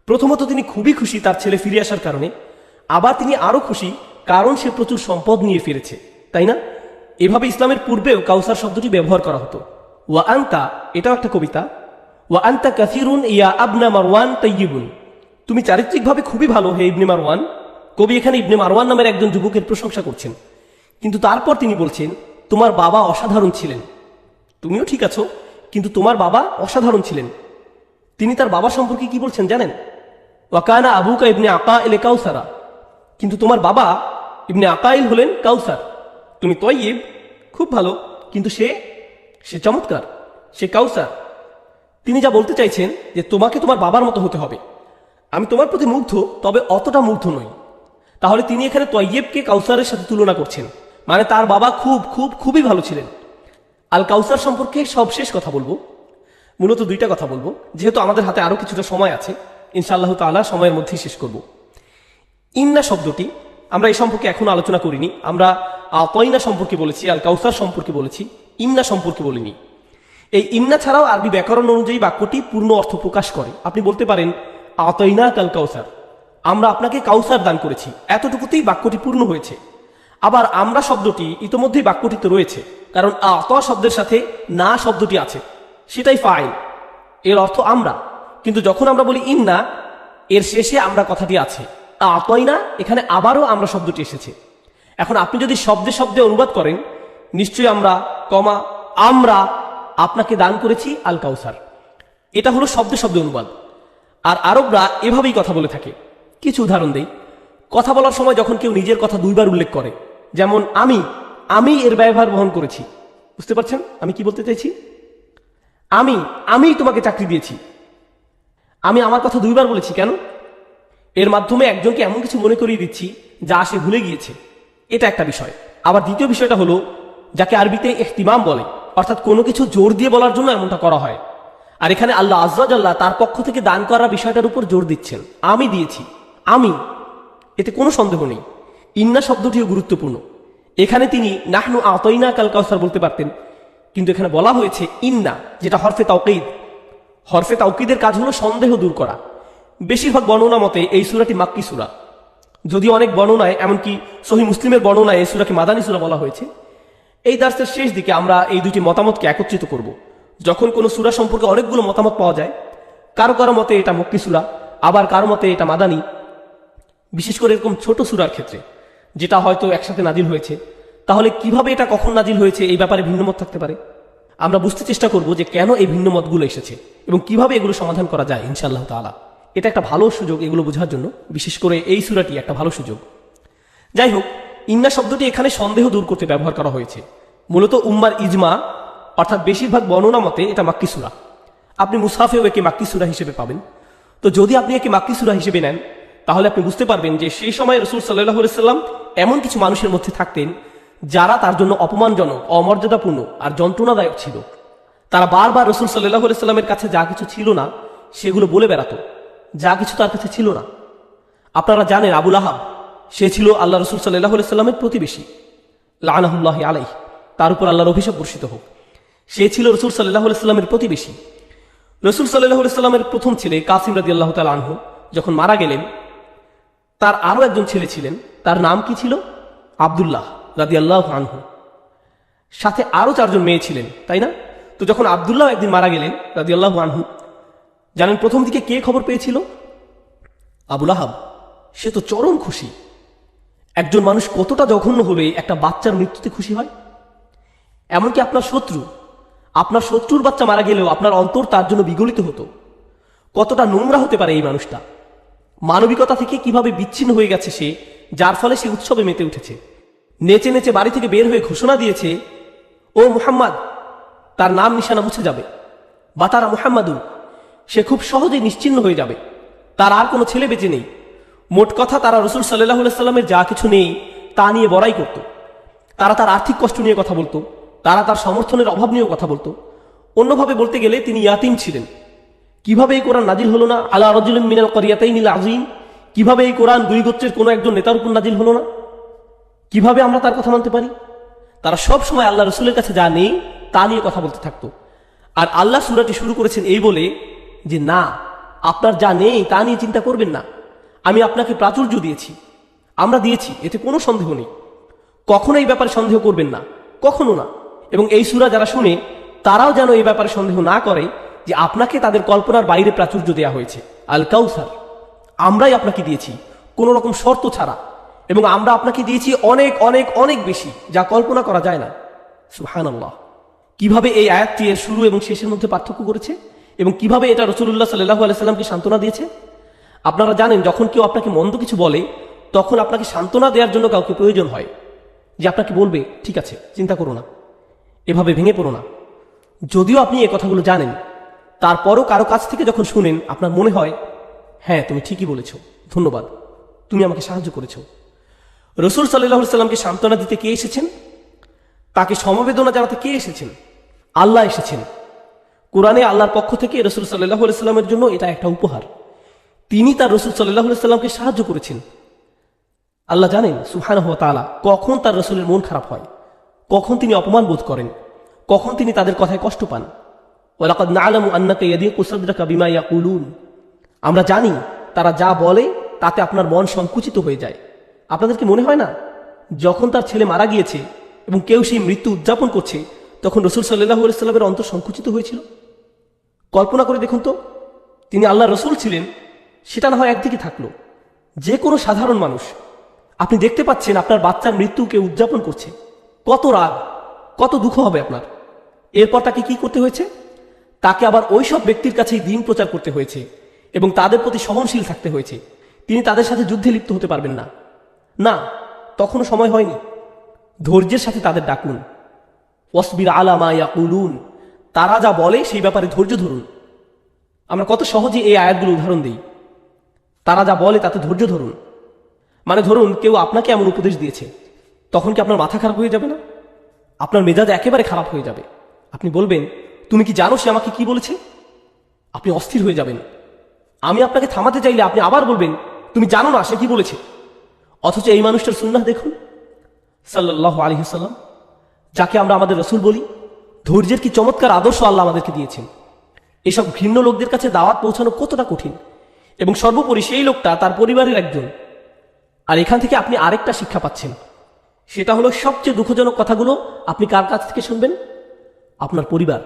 প্রথমত তিনি খুবই খুশি তার ছেলে ফিরে আসার কারণে, আবার তিনি আরো খুশি কারণ সে প্রচুর সম্পদ নিয়ে ফিরেছে, তাই না? এভাবে ইসলামের পূর্বেও কাউসার শব্দটি ব্যবহার করা হতো। ওয়া আনতা, এটাও একটা কবিতা, ওয়া আনতা কাসিরুন ইয়া আবনা মারওয়ান তাইয়িবুন, তুমি চারিত্রিকভাবে খুবই ভালো হে ইবনে মারওয়ান। কবি এখানে ইবনে মারওয়ান নামের একজন যুবকের প্রশংসা করছেন, কিন্তু তারপর তিনি বলছেন তোমার বাবা অসাধারণ ছিলেন। তুমিও ঠিক আছো, কিন্তু তোমার বাবা অসাধারণ ছিলেন। তিনি তার বাবা সম্পর্কে কি বলছেন জানেন? ওয়াকানা আবুকা ইবনে আকাইল কাউসারা, কিন্তু তোমার বাবা ইবনে আকাইল হলেন কাউসার। তুমি তয়্যিব, খুব ভালো, কিন্তু সে চমৎকার, সে কাউসার। তিনি যা বলতে চাইছেন যে তোমাকে তোমার বাবার মতো হতে হবে। আমি তোমার প্রতি মুগ্ধ, তবে অতটা মুগ্ধ নই। তাহলে তিনি এখানে তয়্যিবকে কাউসারের সাথে তুলনা করছেন, মানে তার বাবা খুবই ভালো ছিলেন। আল কাউসার সম্পর্কে সবশেষ কথা বলবো, মূলত দুইটা কথা বলবো, যেহেতু আমাদের হাতে আরো কিছুটা সময় আছে, ইনশাআল্লাহ তাআলা সময়ের মধ্যেই শেষ করব। ইন্না শব্দটি আমরা এই সম্পর্কে এখনো আলোচনা করিনি। আমরা আতাইনা সম্পর্কে বলেছি, আল কাউসার সম্পর্কে বলেছি, ইন্না সম্পর্কে বলিনি। এই ইন্না ছাড়াও আরবি ব্যাকরণ অনুযায়ী বাক্যটি পূর্ণ অর্থ প্রকাশ করে। আপনি বলতে পারেন আতাইনা কাল কাউসার, আমরা আপনাকে কাউসার দান করেছি, এতটুকুতেই বাক্যটি পূর্ণ হয়েছে। আবার আমরা শব্দটি ইতোমধ্যেই বাক্যটিতে রয়েছে, কারণ আতা শব্দের সাথে না শব্দটি আছে, সেটাই ফাইল, এর অর্থ আমরা। কিন্তু যখন আমরা বলি ইন্না, এর শেষে আমরা কথাটি আছে, আতাইনা, এখানে আবারও আমরা শব্দটি এসেছে। এখন আপনি যদি শব্দে শব্দে অনুবাদ করেন, নিশ্চয়ই আমরা আপনাকে দান করেছি আল কাউসার, এটা হলো শব্দে শব্দে অনুবাদ। আর আরবরা এভাবেই কথা বলে থাকে। কিছু উদাহরণ দেই। কথা বলার সময় যখন কেউ নিজের কথা দুইবার উল্লেখ করে, যেমন আমি এর ব্যবহার বহন করেছি, বুঝতে পারছেন আমি কি বলতে চাইছি? আমি তোমাকে চাকরি দিয়েছি, আমি আমার কথা দুইবার বলেছি কেন? এর মাধ্যমে একজনকে এমন কিছু মনে করিয়ে দিচ্ছি যা সে ভুলে গিয়েছে, এটা একটা বিষয়। আবার দ্বিতীয় বিষয়টা হলো যাকে আরবিতে ইহতিমাম বলে, অর্থাৎ কোনো কিছু জোর দিয়ে বলার জন্য এমনটা করা হয়। আর এখানে আল্লাহ আযজা ওয়া জাল্লা তার পক্ষ থেকে দান করার বিষয়টার উপর জোর দিচ্ছেন, আমি দিয়েছি, এতে কোনো সন্দেহ নেই। ইন্না শব্দটিও গুরুত্বপূর্ণ। এখানে তিনি নাহনু আতাইনা কাল কাউসার বলতে পারতেন, কিন্তু এখানে বলা হয়েছে ইন্না, যেটা হরফে তাওকীদ। হরফে তাওকীদের কাজ হলো সন্দেহ দূর করা। বেশিরভাগ বর্ণনা মতে এই সূরাটি মাক্কি সূরা, যদিও অনেক বর্ণনায়, এমনকি সহিহ মুসলিমের বর্ণনায় এই সূরাকে মাদানী সূরা বলা হয়েছে। এই দার্সের শেষ দিকে আমরা এই দুটি মতামতকে একত্রিত করব। যখন কোনো সূরা সম্পর্কে অনেকগুলো মতামত পাওয়া যায়, কারো কারো মতে এটা মক্কি সূরা, আবার কারো মতে এটা মাদানী, বিশেষ করে এরকম ছোট সূরার ক্ষেত্রে যেটা হয়তো একসাথে নাজিল হয়েছে, তাহলে কিভাবে এটা কখন নাজিল হয়েছে এই ব্যাপারে ভিন্ন মত থাকতে পারে। আমরা বুঝতে চেষ্টা করব যে কেন এই ভিন্ন মতগুলো এসেছে এবং কিভাবে এগুলো সমাধান করা যায় ইনশাআল্লাহ তাআলা। এটা একটা ভালো সুযোগ এগুলো বোঝার জন্য, বিশেষ করে এই সূরাটি একটা ভালো সুযোগ। যাই হোক, ইন্না শব্দটি এখানে সন্দেহ দূর করতে ব্যবহার করা হয়েছে। মূলত উম্মার ইজমা, অর্থাৎ বেশিরভাগ বর্ণনা মতে এটা মাক্কি সূরা। আপনি মুসহাফেও একে মাক্কি সূরা হিসেবে পাবেন। তো যদি আপনি একে মাক্কি সূরা হিসেবে নেন, তাহলে আপনি বুঝতে পারবেন যে সেই সময় রাসূল সাল্লাল্লাহু আলাইহি সাল্লাম এমন কিছু মানুষের মধ্যে থাকতেন যারা তার জন্য অপমানজনক, অমর্যাদাপূর্ণ আর যন্ত্রণাদায়ক ছিল। তারা বারবার রাসূল সাল্লাল্লাহু আলাইহি সাল্লামের কাছে যা কিছু ছিল না সেগুলো বলে বেড়াতো, যা কিছু তার কাছে ছিল না। আপনারা জানেন আবু লাহাব, সে ছিল আল্লাহ রাসূল সাল্লাল্লাহু আলাইহি সাল্লামের প্রতিবেশী, লাআনাহুল্লাহি আলাইহি, তার উপর আল্লাহর অভিশাপ বর্ষিত হোক। সে ছিল রাসূল সাল্লাল্লাহু আলাইহি সাল্লামের প্রতিবেশী। রাসূল সাল্লাল্লাহু আলাইহি সাল্লামের প্রথম ছেলে কাসিম রাদিয়াল্লাহু তাআলা আনহু যখন মারা গেলেন, তার আরো একজন ছেলে ছিলেন, তার নাম কি ছিল? আব্দুল্লাহ রাদিয়াল্লাহু আনহু। সাথে আরো 4 জন মেয়ে ছিলেন, তাই না? তো যখন আব্দুল্লাহ একদিন মারা গেলেন রাদিয়াল্লাহু আনহু, জানেন প্রথম দিকে কে খবর পেয়েছিল? আবু লাহাব। সে তো চরম খুশি। একজন মানুষ কতটা জঘন্য হলে একটা বাচ্চার মৃত্যুতে খুশি হয়? এমনকি আপনার শত্রুর বাচ্চা মারা গেলেও আপনার অন্তর তার জন্য বিগলিত হতো। কতটা নোংরা হতে পারে এই মানুষটা! মানবিকতা থেকে কিভাবে বিচ্ছিন্ন হয়ে গেছে সে, যার ফলে সে উৎসবে মেতে উঠেছে। নেচে নেচে বাড়ি থেকে বের হয়ে ঘোষণা দিয়েছে, ও মুহাম্মদ, তার নাম নিশানা মুছে যাবে, বা তারা মুহাম্মাদুন, সে খুব সহজেই নিশ্চিহ্ন হয়ে যাবে, তার আর কোনো ছেলে বেঁচে নেই। মোট কথা, তারা রাসূল সাল্লাল্লাহু আলাইহি সাল্লামের যা কিছু নেই তা নিয়ে বড়াই করত। তারা তার আর্থিক কষ্ট নিয়ে কথা বলতো, তারা তার সমর্থনের অভাব নিয়েও কথা বলতো। অন্যভাবে বলতে গেলে তিনি ইয়াতিম ছিলেন। কিভাবে এই কোরআন নাজিল হলো না? আলা রাজুলিন মিনাল ক্বরিয়াতাইনিল আযীম, কিভাবে এই কোরআন 2 গোত্রের কোনো একজন নেতার উপর নাজিল হলো না? কিভাবে আমরা তার কথা মানতে পারি? তারা সব সময় আল্লাহ রাসূলের কাছে যা নেই তা নিয়ে কথা বলতে থাকতো। আর আল্লাহ সূরাটি শুরু করেছেন এই বলে যে, না, আপনার যা নেই তা নিয়ে চিন্তা করবেন না, আমি আপনাকে প্রাচুর্য দিয়েছি, আমরা দিয়েছি, এতে কোনো সন্দেহ নেই। কখনো এই ব্যাপারে সন্দেহ করবেন না, কখনো না। এবং এই সূরা যারা শুনে তারাও যেন এই ব্যাপারে সন্দেহ না করে যে আপনাকে তাদের কল্পনার বাইরে প্রাচুর্য দেয়া হয়েছে। আল কাউসার আমরাই আপনাকে দিয়েছি কোনো রকম শর্ত ছাড়া, এবং আমরা আপনাকে দিয়েছি অনেক অনেক অনেক বেশি, যা কল্পনা করা যায় না। সুবহানাল্লাহ! কিভাবে এই আয়াতটি এর শুরু এবং শেষের মধ্যে পার্থক্য করেছে এবং কিভাবে এটা রাসূলুল্লাহ সাল্লাল্লাহু আলাইহি সাল্লামকে সান্ত্বনা দিয়েছে। আপনারা জানেন, যখন কেউ আপনাকে মন্দ কিছু বলে, তখন আপনাকে সান্ত্বনা দেওয়ার জন্য কাউকে প্রয়োজন হয়, যে আপনাকে বলবে, ঠিক আছে, চিন্তা করো না, এভাবে ভেঙে পড়ো না। যদিও আপনি এই কথাগুলো জানেন, তারপরও কারো কাছ থেকে যখন শুনেন, আপনার মনে হয়, হ্যাঁ, তুমি ঠিকই বলেছ, ধন্যবাদ, তুমি আমাকে সাহায্য করেছ। রাসূল সাল্লাল্লাহু আলাইহি সাল্লামকে সান্ত্বনা দিতে কে এসেছেন? তাকে সমবেদনা জানাতে কে এসেছেন? আল্লাহ এসেছেন। কোরআনে আল্লাহর পক্ষ থেকে রাসূল সাল্লাল্লাহু আলাইহি সাল্লামের জন্য এটা একটা উপহার। তিনি তার রাসূল সাল্লাল্লাহু আলাইহি সাল্লামকে সাহায্য করেছেন। আল্লাহ জানেন সুবহানাহু ওয়া তাআলা কখন তার রাসূলের মন খারাপ হয়, কখন তিনি অপমান বোধ করেন, কখন তিনি তাদের কথায় কষ্ট পান। ওয়ালাকাদ না'লামু আন্নাকা ইয়াদিকু সাদরুকা বিমা ইয়াকুলুন, আমরা জানি তারা যা বলে তাতে আপনার মন সংকুচিত হয়ে যায়। আপনাদের কি মনে হয় না, যখন তার ছেলে মারা গিয়েছে এবং কেউ সেই মৃত্যু উদযাপন করছে, তখন রাসূল সাল্লাল্লাহু আলাইহি সাল্লামের অন্তর সংকুচিত হয়েছিল? কল্পনা করে দেখুন তো, তিনি আল্লাহর রাসূল ছিলেন, সেটা না হয় একদিকে থাকলো, যে কোনো সাধারণ মানুষ, আপনি দেখতে পাচ্ছেন আপনার বাচ্চার মৃত্যুকে উদযাপন করছে, কত রাগ, কত দুঃখ হবে আপনার। এরপর তাকে কি করতে হয়েছে? তাকে আবার ওই সব ব্যক্তির কাছেই দ্বীন প্রচার করতে হয়েছে এবং তাদের প্রতি সহনশীল থাকতে হয়েছে। তিনি তাদের সাথে যুদ্ধে লিপ্ত হতে পারবেন না। না, তখনও সময় হয়নি। ধৈর্যের সাথে তাদের ডাকুন, ওয়াসবির আলা মা ইয়াকুলুন, তারা যা বলে সেই ব্যাপারে ধৈর্য ধরুন। আমরা কত সহজে এই আয়াতগুলো উদাহরণ দিই। তারা যা বলে তাতে ধৈর্য ধরুন। মানে ধরুন কেউ আপনাকে এমন উপদেশ দিয়েছে, তখন কি আপনার মাথা খারাপ হয়ে যাবে না? আপনার মেজাজ একেবারে খারাপ হয়ে যাবে। আপনি বলবেন, তুমি কি জানো সে আমাকে কি বলেছে? আপনি অস্থির হয়ে যাবেন। আমি আপনাকে থামাতে চাইলে আপনি আবার বলবেন, তুমি জানো না সে কি বলেছে। অথচ এই মানুষটার সুন্নাহ দেখুন, সাল্লাল্লাহু আলাইহি ওয়াসাল্লাম, যাকে আমরা আমাদের রসুল বলি। ধৈর্যের কি চমৎকার আদর্শ আল্লাহ আমাদেরকে দিয়েছেন। এসব ঘৃণ্য লোকদের কাছে দাওয়াত পৌঁছানো কতটা কঠিন, এবং সর্বোপরি সেই লোকটা তার পরিবারের একজন। আর এখান থেকে আপনি আরেকটা শিক্ষা পাচ্ছেন, সেটা হলো সবচেয়ে দুঃখজনক কথাগুলো আপনি কার কাছ থেকে শুনবেন? আপনার পরিবার।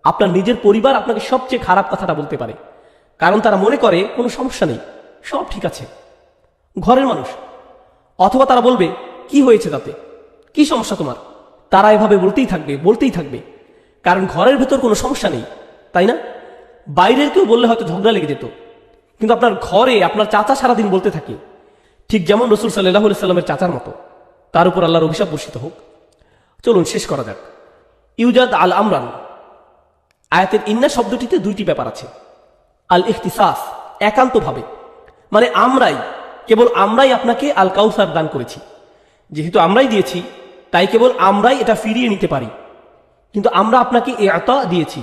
আপনার নিজের পরিবার আপনাকে সবচেয়ে খারাপ কথাটা বলতে পারে, কারণ তারা মনে করে কোনো সমস্যা নেই, সব ঠিক আছে। ঘরের মানুষ। অথবা তারা বলবে, কি হয়েছে তাতে, কি সমস্যা তোমার? তারা এভাবে বলতেই থাকবে, কারণ ঘরের ভেতর কোনো সমস্যা নেই, তাই না? বাইরের কেউ বললে হয়তো ঝগড়া লেগে যেত, কিন্তু আপনার ঘরে আপনার চাচা সারাদিন বলতে থাকে, ঠিক যেমন রসুল সাল্লাল্লাহু আলাইহি সাল্লামের চাচার মতো। তার উপর আল্লাহর অভিশাপ বর্ষিত হোক। চলুন শেষ করা যাক। ইউজাদ আল আমরান আয়াতের ইন্না শব্দটিতে দুইটি ব্যাপার আছে। আল ইখতিসাস, একান্তভাবে, মানে কেবল আমরাই আপনাকে আল কাউসার দান করেছি। যেহেতু আমরাই দিয়েছি, তাই কেবল আমরাই এটা ফিরিয়ে নিতে পারি। কিন্তু আমরা আপনাকে ইতা দিয়েছি,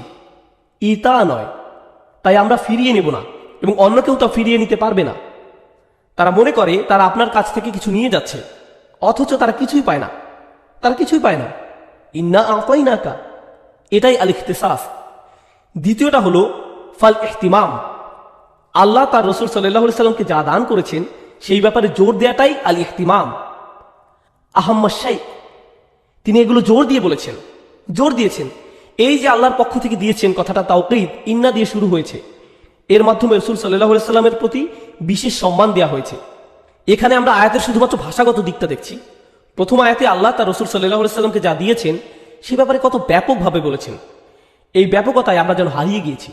ইতা নয়, তাই আমরা ফিরিয়ে নেব না, এবং অন্য কেউ তা ফিরিয়ে নিতে পারবে না। তারা মনে করে তারা আপনার কাছ থেকে কিছু নিয়ে যাচ্ছে, অথচ তারা কিছুই পায় না। ইন্না আতাইনাকা, এটাই আল ইখতিসাস। দ্বিতীয়টা হলো ফাল ইহতিমাম, আল্লাহ তার রসুল সাল্লাল্লাহু আলাইহি সাল্লামকে যা দান করেছেন সেই ব্যাপারে জোর দেয়াটাই আল ইহতিমাম। আহাম্মা শাই, তিনি এগুলো জোর দিয়েছেন। এই যে আল্লাহর পক্ষ থেকে দিয়েছেন কথাটা তাওকীদ ইন্না দিয়ে শুরু হয়েছে, এর মাধ্যমে রসুল সাল্লাল্লাহু আলাইহি সাল্লামের প্রতি বিশেষ সম্মান দেওয়া হয়েছে। এখানে আমরা আয়াতের শুধুমাত্র ভাষাগত দিকটা দেখছি। প্রথম আয়াতে আল্লাহ তার রসুল সাল্লাল্লাহু আলাইহি সাল্লামকে যা দিয়েছেন সে ব্যাপারে কত ব্যাপকভাবে বলেছেন। এই ব্যাপকতায় আমরা যেন হারিয়ে গিয়েছি।